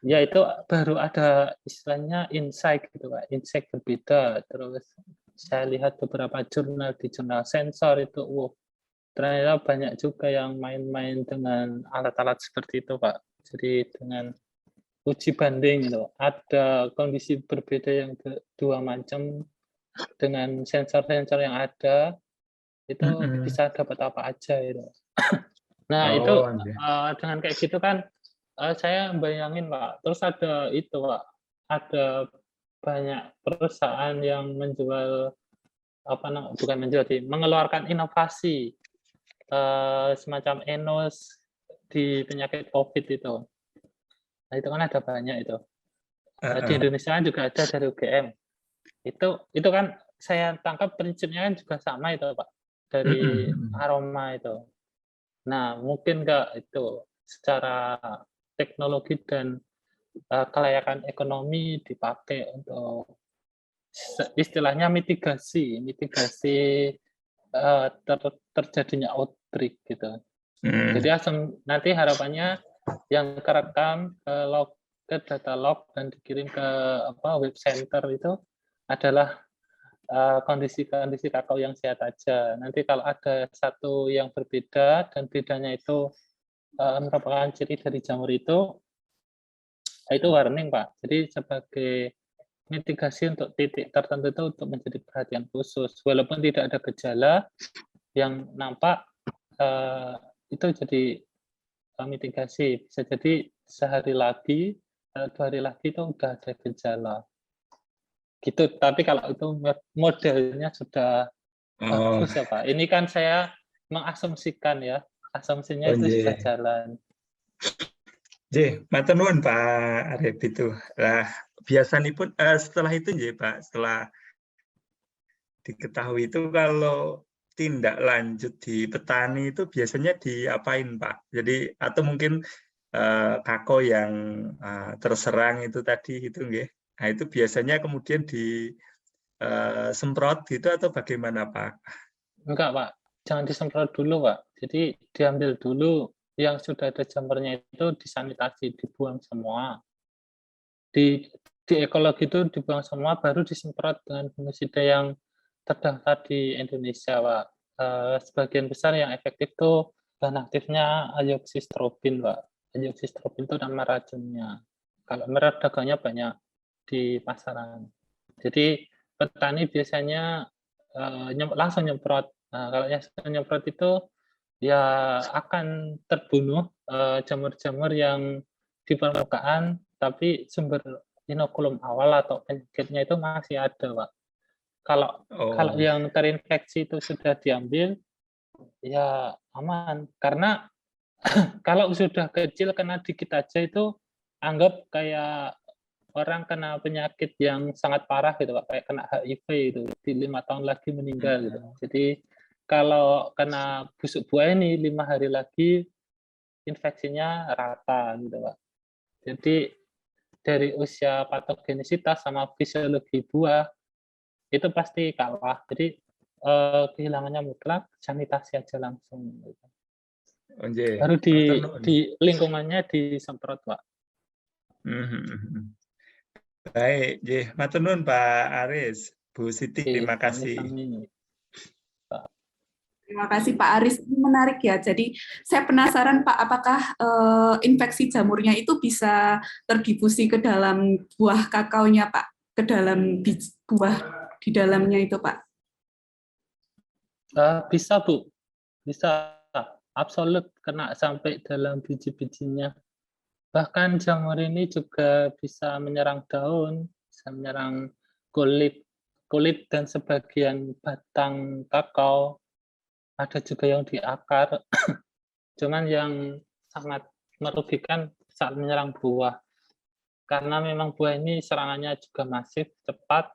Ya itu baru ada istilahnya insight gitu Pak, insight berbeda. Terus saya lihat beberapa jurnal di jurnal sensor itu, ternyata banyak juga yang main-main dengan alat-alat seperti itu Pak. Jadi dengan uji banding gitu. Ada kondisi berbeda yang dua macam dengan sensor-sensor yang ada itu bisa dapat apa aja itu. Nah, itu dengan kayak gitu kan saya bayangin Pak. Terus ada itu Pak. Ada banyak perusahaan yang menjual bukan menjual sih, mengeluarkan inovasi semacam Enos di penyakit COVID itu. Nah, itu kan ada banyak itu. Di Indonesia kan juga ada dari UGM. Itu kan saya tangkap prinsipnya kan juga sama itu, Pak. Dari aroma itu. Nah, mungkin nggak itu secara teknologi dan kelayakan ekonomi dipakai untuk istilahnya mitigasi terjadinya outbreak gitu. Jadi nanti harapannya yang kerekam ke data log dan dikirim ke web center itu adalah kondisi-kondisi kakao yang sehat aja. Nanti kalau ada satu yang berbeda dan bedanya itu merupakan ciri dari jamur itu warning Pak. Jadi sebagai mitigasi untuk titik tertentu itu untuk menjadi perhatian khusus. Walaupun tidak ada gejala yang nampak, itu jadi mitigasi. Bisa jadi sehari lagi, 2 hari lagi itu udah ada gejala. Gitu. Tapi kalau itu modelnya sudah bagus ya Pak. Ini kan saya mengasumsikan ya. Asumsinya itu sudah jalan. Matur nuwun Pak Arif itu. Nah, biasanya pun setelah itu Pak, setelah diketahui itu kalau tindak lanjut di petani itu biasanya diapain Pak? Jadi atau mungkin kakao yang terserang itu tadi itu nggih. Nah, itu biasanya kemudian disemprot gitu atau bagaimana Pak? Enggak Pak, jangan disemprot dulu Pak. Jadi diambil dulu yang sudah ada jamurnya itu disanitasi, dibuang semua. Di ekologi itu dibuang semua, baru disemprot dengan fungisida yang terdaftar di Indonesia, Pak. Sebagian besar yang efektif itu bahan aktifnya azoxystrobin, Pak. Azoxystrobin itu nama racunnya. Kalau merek dagangnya banyak di pasaran. Jadi petani biasanya langsung nyemprot. Nah, kalau yang nyemprot itu ya akan terbunuh jamur-jamur yang di permukaan, tapi sumber inokulum awal atau penyakitnya itu masih ada, Pak. Kalau yang terinfeksi itu sudah diambil, ya aman. Karena kalau sudah kecil kena dikit aja itu anggap kayak orang kena penyakit yang sangat parah gitu Pak, kayak kena HIV itu di 5 tahun lagi meninggal gitu. Jadi kalau kena busuk buah ini 5 hari lagi infeksinya rata gitu Pak. Jadi dari usia patogenisitas sama fisiologi buah itu pasti kalah. Jadi kehilangannya mutlak, sanitasi aja langsung. Gitu. Nggih, Baru matur nuwun. di lingkungannya disemprot Pak. Baik, nggih, matur nuwun Pak Aris. Bu Siti, terima kasih. Sami-sami. Terima kasih Pak Aris, ini menarik ya. Jadi saya penasaran Pak, apakah infeksi jamurnya itu bisa terdifusi ke dalam buah kakaonya Pak, ke dalam buah di dalamnya itu Pak? Bisa Bu, bisa absolut kena sampai dalam biji-bijinya. Bahkan jamur ini juga bisa menyerang daun, bisa menyerang kulit dan sebagian batang kakao. Ada juga yang di akar. Cuman yang sangat merugikan saat menyerang buah. Karena memang buah ini serangannya juga masif, cepat,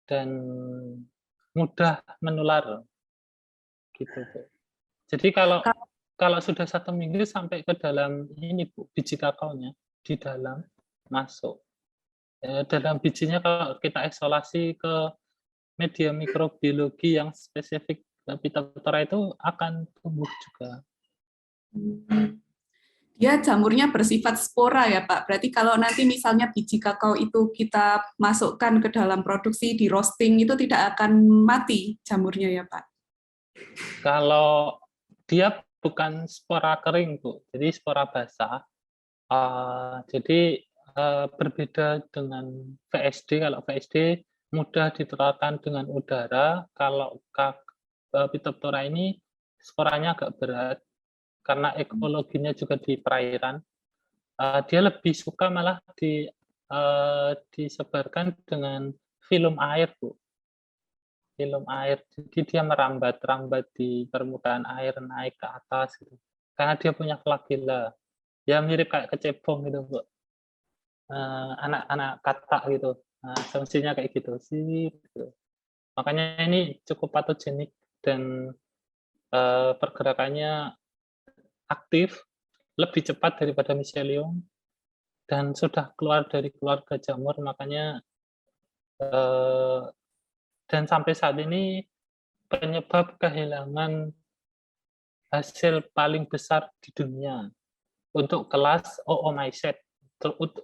dan mudah menular. Gitu, Bu. Jadi kalau sudah 1 minggu sampai ke dalam ini Bu, biji kakaonya di dalam masuk. Dalam bijinya kalau kita isolasi ke media mikrobiologi yang spesifik Phytophthora itu akan tumbuh juga. Dia jamurnya bersifat spora ya Pak. Berarti kalau nanti misalnya biji kakao itu kita masukkan ke dalam produksi di roasting itu tidak akan mati jamurnya ya Pak? Kalau dia bukan spora kering Bu, jadi spora basah. Jadi berbeda dengan VSD. Kalau VSD mudah ditularkan dengan udara. Kalau Phytophthora ini sporanya agak berat karena ekologinya juga di perairan. Dia lebih suka malah disebarkan dengan film air, Bu. Film air, jadi dia merambat di permukaan air, naik ke atas gitu. Karena dia punya flagella. Ya mirip kayak kecebong gitu, Bu. Anak-anak katak gitu. Nah, fungsinya kayak gitu sih. Gitu. Makanya ini cukup patogenik dan pergerakannya aktif, lebih cepat daripada Mycelium, dan sudah keluar dari keluarga jamur, makanya dan sampai saat ini penyebab kehilangan hasil paling besar di dunia untuk kelas Oomycete,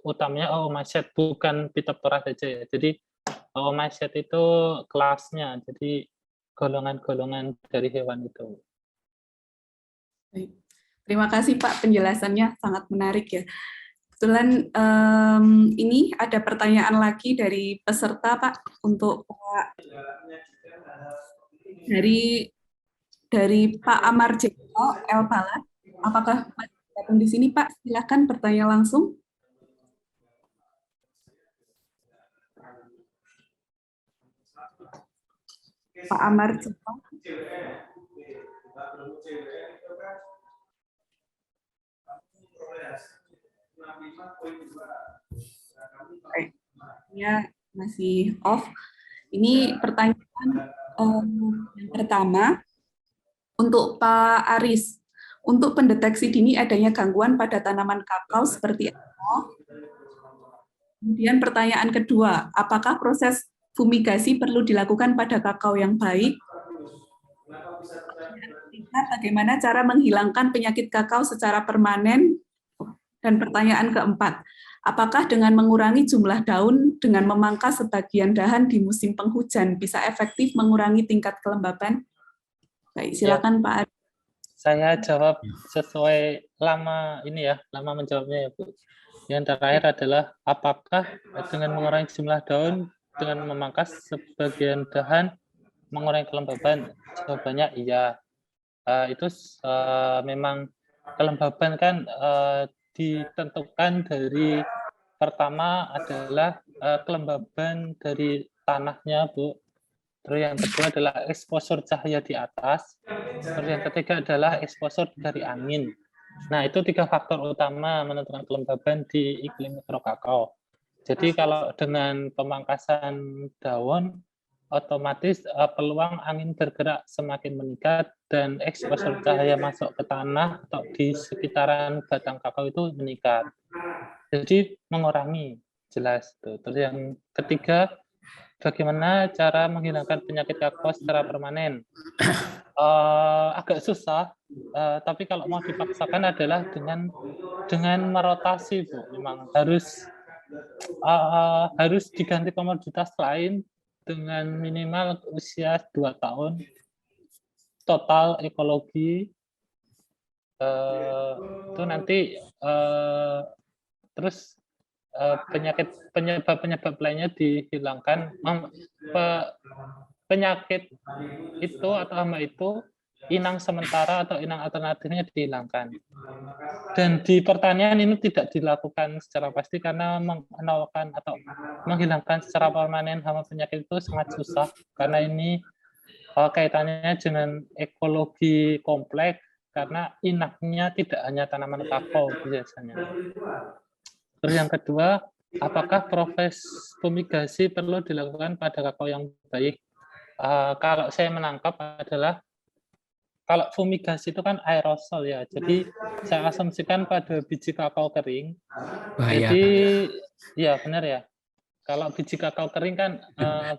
utamanya Oomycete, bukan Phytophthora saja ya. Jadi Oomycete itu kelasnya, jadi golongan-golongan dari hewan itu. Baik. Terima kasih Pak, penjelasannya sangat menarik ya. Kebetulan ini ada pertanyaan lagi dari peserta Pak untuk Pak dari Pak Amar Jeko El Palat. Apakah Pak datang di sini Pak? Silakan bertanya langsung. Pak Amar Jeko. Ya, masih off. Ini pertanyaan yang pertama untuk Pak Aris. Untuk pendeteksi dini adanya gangguan pada tanaman kakao seperti apa? Kemudian pertanyaan kedua, apakah proses fumigasi perlu dilakukan pada kakao yang baik? Bagaimana cara menghilangkan penyakit kakao secara permanen? Dan pertanyaan keempat, apakah dengan mengurangi jumlah daun dengan memangkas sebagian dahan di musim penghujan bisa efektif mengurangi tingkat kelembaban? Baik, silakan Pak Aris. Saya jawab sesuai lama menjawabnya ya Bu. Yang terakhir adalah apakah dengan mengurangi jumlah daun dengan memangkas sebagian dahan mengurangi kelembaban? Jawabannya iya. Itu memang kelembaban kan ditentukan dari pertama adalah kelembaban dari tanahnya, Bu. Terus yang kedua adalah eksposur cahaya di atas. Terus yang ketiga adalah eksposur dari angin. Nah, itu 3 faktor utama menentukan kelembaban di iklim mikrokakao. Jadi kalau dengan pemangkasan daun otomatis peluang angin bergerak semakin meningkat dan eksposur cahaya masuk ke tanah atau di sekitaran batang kakao itu meningkat. Jadi mengurangi, jelas. Terus yang ketiga, bagaimana cara menghilangkan penyakit kakao secara permanen? Agak susah, tapi kalau mau dipaksakan adalah dengan merotasi, Bu. Memang harus diganti komoditas lain dengan minimal usia 2 tahun, total ekologi, itu nanti terus penyebab lainnya dihilangkan. Penyakit itu atau hama itu inang sementara atau inang alternatifnya dihilangkan. Dan di pertanian ini tidak dilakukan secara pasti karena mengenalkan atau menghilangkan secara permanen hama penyakit itu sangat susah karena ini kaitannya dengan ekologi kompleks karena inaknya tidak hanya tanaman kakao biasanya. Terus yang kedua, apakah proses fumigasi perlu dilakukan pada kakao yang baik? Kalau saya menangkap adalah kalau fumigasi itu kan aerosol ya, jadi saya asumsikan pada biji kakao kering. Bahaya. Jadi ya benar ya. Kalau biji kakao kering kan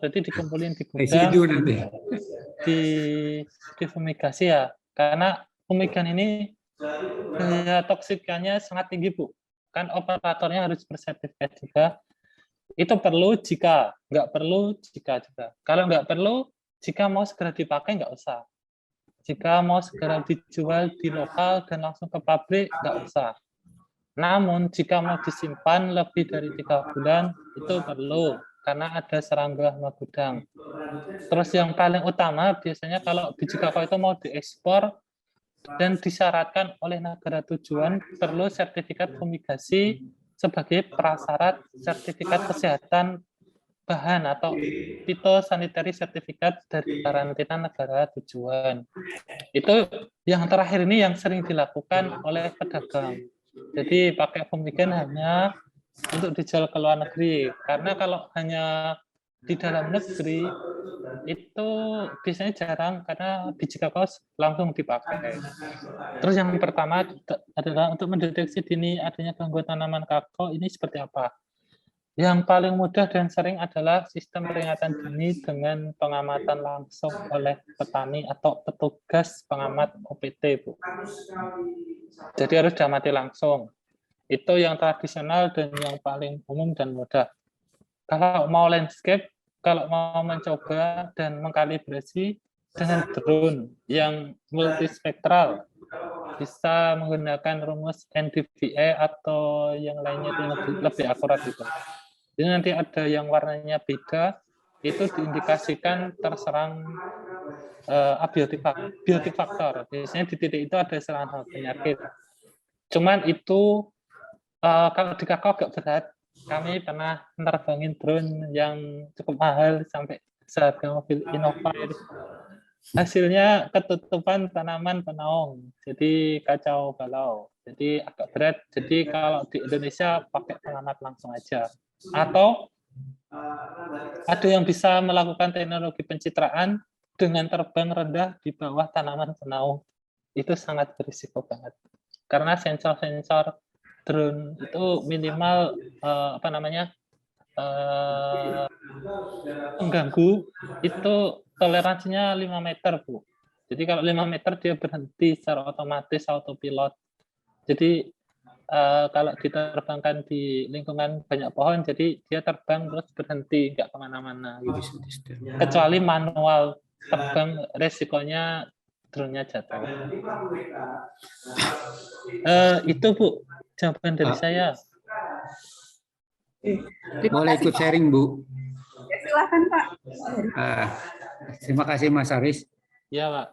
berarti dikumpulin di gudang, di fumigasi ya. Karena fumigan ini daya toksikannya sangat tinggi, Bu. Kan operatornya harus bersertifikat juga. Itu perlu jika, nggak perlu jika juga. Kalau nggak perlu, jika mau segera dipakai nggak usah. Jika mau segera dijual di lokal dan langsung ke pabrik, nggak usah. Namun, jika mau disimpan lebih dari 3 bulan, itu perlu, karena ada serangga hama gudang. Terus yang paling utama, biasanya kalau biji kakao itu mau diekspor, dan disyaratkan oleh negara tujuan, perlu sertifikat fumigasi sebagai prasyarat sertifikat kesehatan bahan atau phytosanitary certificate dari karantina negara tujuan. Itu yang terakhir ini yang sering dilakukan oleh pedagang. Jadi pakai fumigan hanya untuk dijual ke luar negeri. Karena kalau hanya di dalam negeri itu biasanya jarang karena biji kakao langsung dipakai. Terus yang pertama adalah untuk mendeteksi dini adanya gangguan tanaman kakao ini seperti apa? Yang paling mudah dan sering adalah sistem peringatan dini dengan pengamatan langsung oleh petani atau petugas pengamat OPT, Bu. Jadi harus diamati langsung. Itu yang tradisional dan yang paling umum dan mudah. Kalau mau landscape, kalau mau mencoba dan mengkalibrasi dengan drone yang multispektral, bisa menggunakan rumus NDVI atau yang lainnya yang lebih akurat itu. Jadi nanti ada yang warnanya beda, itu diindikasikan terserang abiotik faktor. Biasanya di titik itu ada serangan penyakit. Cuman itu kalau di kakao agak berat. Kami pernah menerbangin drone yang cukup mahal sampai seharga mobil Innova. Hasilnya ketutupan tanaman penaung, jadi kacau balau. Jadi agak berat. Jadi kalau di Indonesia pakai pengamat langsung aja. Atau ada yang bisa melakukan teknologi pencitraan dengan terbang rendah di bawah tanaman penaung. Itu sangat berisiko banget. Karena sensor-sensor drone itu minimal mengganggu itu toleransinya 5 meter, Bu. Jadi kalau 5 meter dia berhenti secara otomatis autopilot. Jadi kalau diterbangkan di lingkungan banyak pohon, jadi dia terbang terus berhenti, nggak kemana-mana. Gitu. Kecuali manual terbang, resikonya drone-nya jatuh. Itu, Bu, jawaban dari saya. Boleh ikut sharing, Bu? Ya, silakan, Pak. Terima kasih, Mas Aris. Ya, Pak.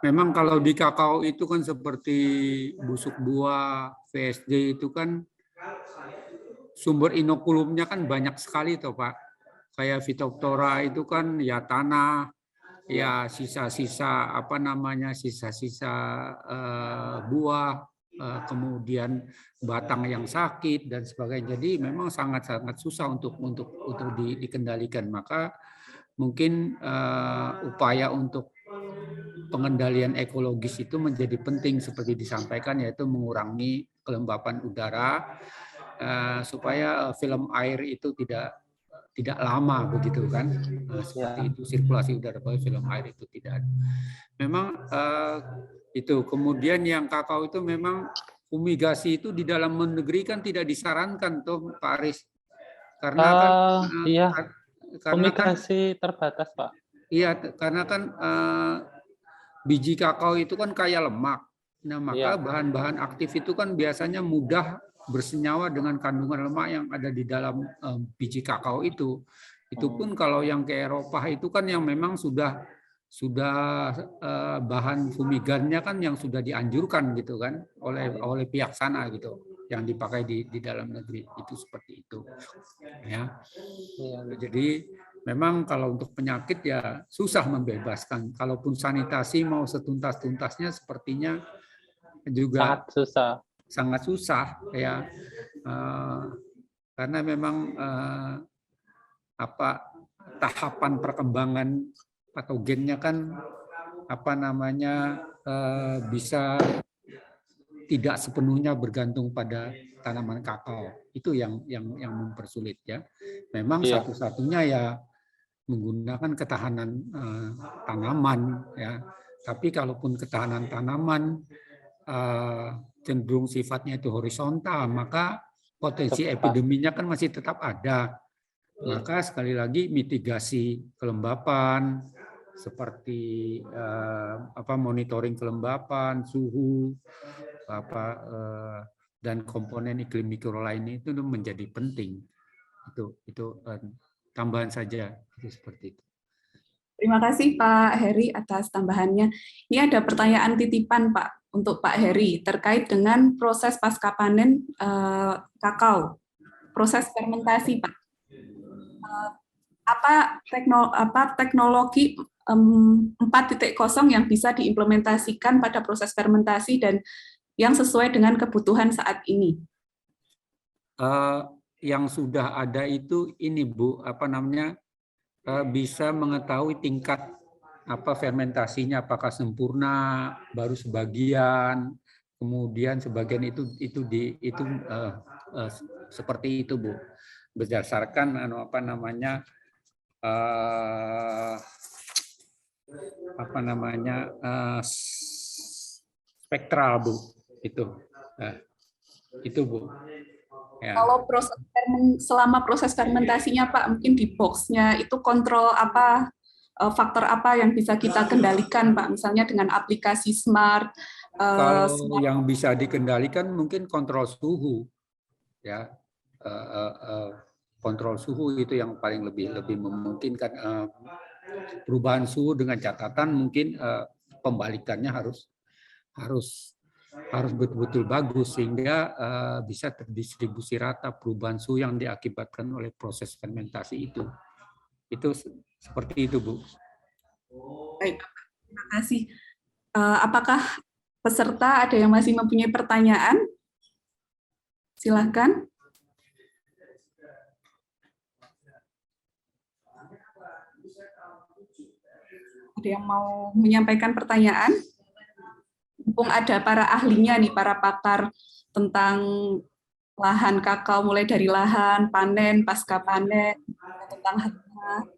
Memang kalau di kakao itu kan seperti busuk buah, VSD itu kan sumber inokulumnya kan banyak sekali toh, Pak. Kayak Phytophthora itu kan ya tanah, ya sisa-sisa sisa-sisa buah, kemudian batang yang sakit dan sebagainya. Jadi memang sangat-sangat susah untuk dikendalikan. Maka mungkin upaya untuk pengendalian ekologis itu menjadi penting seperti disampaikan, yaitu mengurangi kelembapan udara supaya film air itu tidak lama begitu kan, seperti itu sirkulasi udara pada film air itu tidak. Memang itu. Kemudian yang kakao itu memang fumigasi itu di dalam negeri kan tidak disarankan tuh Pak Aris, karena kan iya, karena kan fumigasi terbatas Pak. iya, karena kan biji kakao itu kan kaya lemak. Nah, maka bahan-bahan aktif itu kan biasanya mudah bersenyawa dengan kandungan lemak yang ada di dalam biji kakao itu. Itu pun kalau yang ke Eropa itu kan yang memang sudah bahan fumigannya kan yang sudah dianjurkan gitu kan oleh pihak sana gitu, yang dipakai di dalam negeri itu seperti itu. Ya. Jadi memang kalau untuk penyakit ya susah membebaskan. Kalaupun sanitasi mau setuntas-tuntasnya sepertinya juga sangat susah ya, karena memang tahapan perkembangan patogennya kan bisa tidak sepenuhnya bergantung pada tanaman kakao. Itu yang mempersulit ya. Memang satu-satunya ya menggunakan ketahanan tanaman ya. Tapi kalaupun ketahanan tanaman cenderung sifatnya itu horizontal, maka potensi epideminya kan masih tetap ada. Maka sekali lagi mitigasi kelembapan seperti monitoring kelembapan, suhu, dan komponen iklim mikro lainnya itu menjadi penting. Itu tambahan saja itu seperti itu. Terima kasih Pak Heri atas tambahannya. Ini ada pertanyaan titipan Pak untuk Pak Heri terkait dengan proses pasca panen kakao, proses fermentasi Pak. Apa teknologi 4.0 yang bisa diimplementasikan pada proses fermentasi dan yang sesuai dengan kebutuhan saat ini? Yang sudah ada itu ini Bu, bisa mengetahui tingkat fermentasinya, apakah sempurna, baru sebagian, kemudian sebagian itu seperti itu Bu, berdasarkan spektral Bu, itu Bu. Ya. Kalau selama proses fermentasinya Pak, mungkin di box-nya itu kontrol apa, faktor apa yang bisa kita kendalikan Pak, misalnya dengan aplikasi smart. Kalau yang bisa dikendalikan mungkin kontrol suhu, ya, kontrol suhu itu yang paling lebih memungkinkan. Perubahan suhu dengan catatan mungkin pembalikannya harus betul-betul bagus sehingga bisa terdistribusi rata perubahan suhu yang diakibatkan oleh proses fermentasi itu. Itu seperti itu, Bu. Baik, terima kasih. Apakah peserta ada yang masih mempunyai pertanyaan? Silakan. Ada yang mau menyampaikan pertanyaan? Mumpung ada para ahlinya nih, para pakar tentang lahan kakao, mulai dari lahan, panen, pasca panen, tentang harga.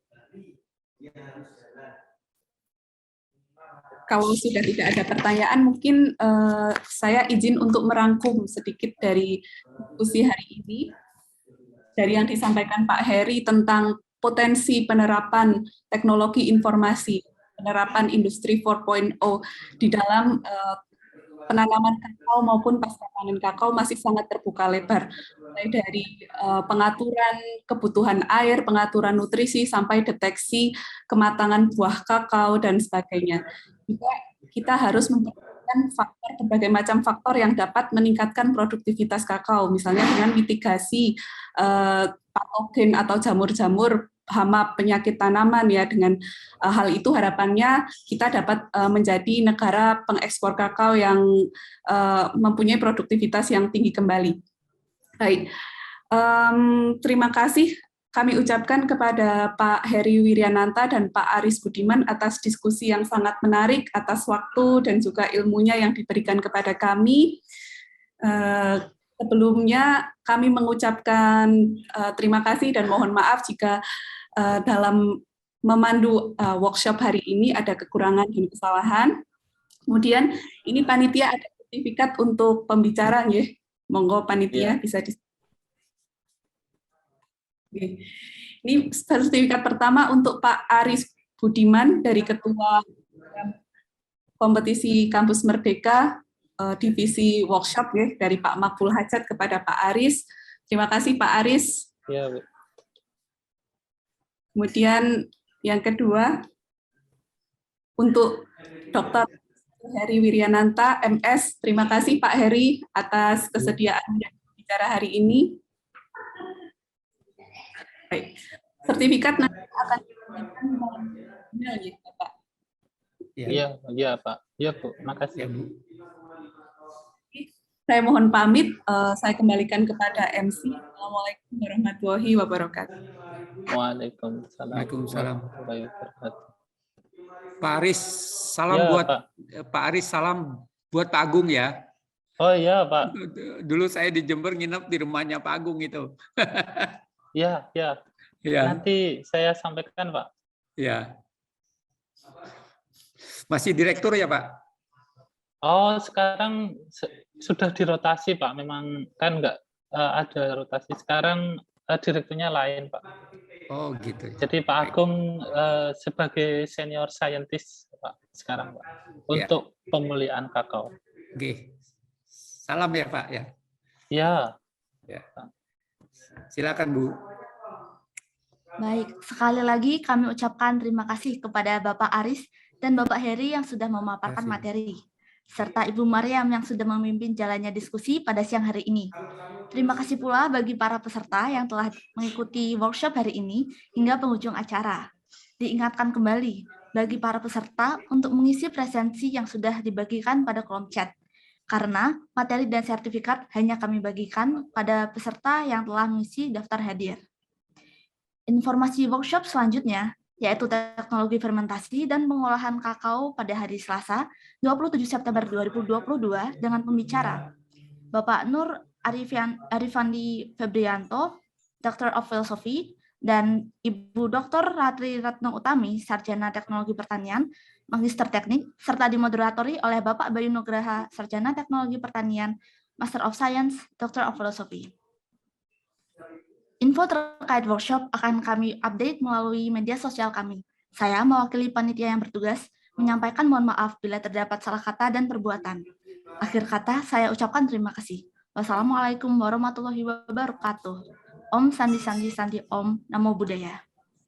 Kalau sudah tidak ada pertanyaan, mungkin saya izin untuk merangkum sedikit dari diskusi hari ini. Dari yang disampaikan Pak Heri tentang potensi penerapan teknologi informasi, penerapan industri 4.0 di dalam penanaman kakao maupun pasca panen kakao masih sangat terbuka lebar, mulai dari pengaturan kebutuhan air, pengaturan nutrisi, sampai deteksi kematangan buah kakao dan sebagainya. Juga kita harus memperhatikan berbagai macam faktor yang dapat meningkatkan produktivitas kakao, misalnya dengan mitigasi patogen atau jamur-jamur hama penyakit tanaman ya. Dengan hal itu harapannya kita dapat menjadi negara pengekspor kakao yang mempunyai produktivitas yang tinggi kembali. Baik, terima kasih kami ucapkan kepada Pak Heri Wiryananta dan Pak Aris Budiman atas diskusi yang sangat menarik, atas waktu dan juga ilmunya yang diberikan kepada kami. Sebelumnya kami mengucapkan terima kasih dan mohon maaf jika dalam memandu workshop hari ini ada kekurangan dan kesalahan. Kemudian ini panitia ada sertifikat untuk pembicara, ya. Monggo panitia bisa Ini sertifikat pertama untuk Pak Aris Budiman dari Ketua Kompetisi Kampus Merdeka Divisi Workshop ya, dari Pak Makbul Hajat kepada Pak Aris. Terima kasih Pak Aris. Ya, Bu. Kemudian yang kedua untuk Dr. Heri Wiryananta, MS. Terima kasih Pak Heri atas kesediaan bicara hari ini. Baik. Sertifikat nanti akan diberikan dalam email ya, Pak. Iya, Pak. Iya, Bu. Makasih. Ya, Bu. Saya mohon pamit, saya kembalikan kepada MC. Assalamualaikum warahmatullahi wabarakatuh. Waalaikumsalam. Waalaikumsalam. warahmatullahi wabarakatuh. Pak Aris, salam Ya, buat Pak. Pak Aris, salam buat Pak Agung ya. Oh iya, Pak. Dulu saya di Jember nginep di rumahnya Pak Agung itu. Ya. Ya, Nanti saya sampaikan, Pak. ya. Masih direktur ya, Pak? Oh, sekarang sudah dirotasi, Pak. Memang kan nggak ada rotasi. Sekarang direkturnya lain, Pak. Oh, gitu. Jadi Pak Agung sebagai senior scientist, Pak, sekarang, Pak, untuk pemulihan kakao. Oke. Salam ya, Pak ya. Ya. Silakan, Bu. Baik, sekali lagi kami ucapkan terima kasih kepada Bapak Aris dan Bapak Heri yang sudah memaparkan Terima materi, serta Ibu Mariam yang sudah memimpin jalannya diskusi pada siang hari ini. Terima kasih pula bagi para peserta yang telah mengikuti workshop hari ini hingga penghujung acara. Diingatkan kembali bagi para peserta untuk mengisi presensi yang sudah dibagikan pada kolom chat, karena materi dan sertifikat hanya kami bagikan pada peserta yang telah mengisi daftar hadir. Informasi workshop selanjutnya, yaitu teknologi fermentasi dan pengolahan kakao pada hari Selasa, 27 September 2022 dengan pembicara Bapak Nur Arifandi Febrianto, Doctor of Philosophy, dan Ibu Dr. Ratri Ratno Utami, Sarjana Teknologi Pertanian, Magister Teknik, serta dimoderatori oleh Bapak Bayu Nugraha, Sarjana Teknologi Pertanian, Master of Science, Doctor of Philosophy. Info terkait workshop akan kami update melalui media sosial kami. Saya mewakili panitia yang bertugas menyampaikan mohon maaf bila terdapat salah kata dan perbuatan. Akhir kata, saya ucapkan terima kasih. Wassalamualaikum warahmatullahi wabarakatuh. Om Sandi Sandi Sandi Om, Namo Buddhaya.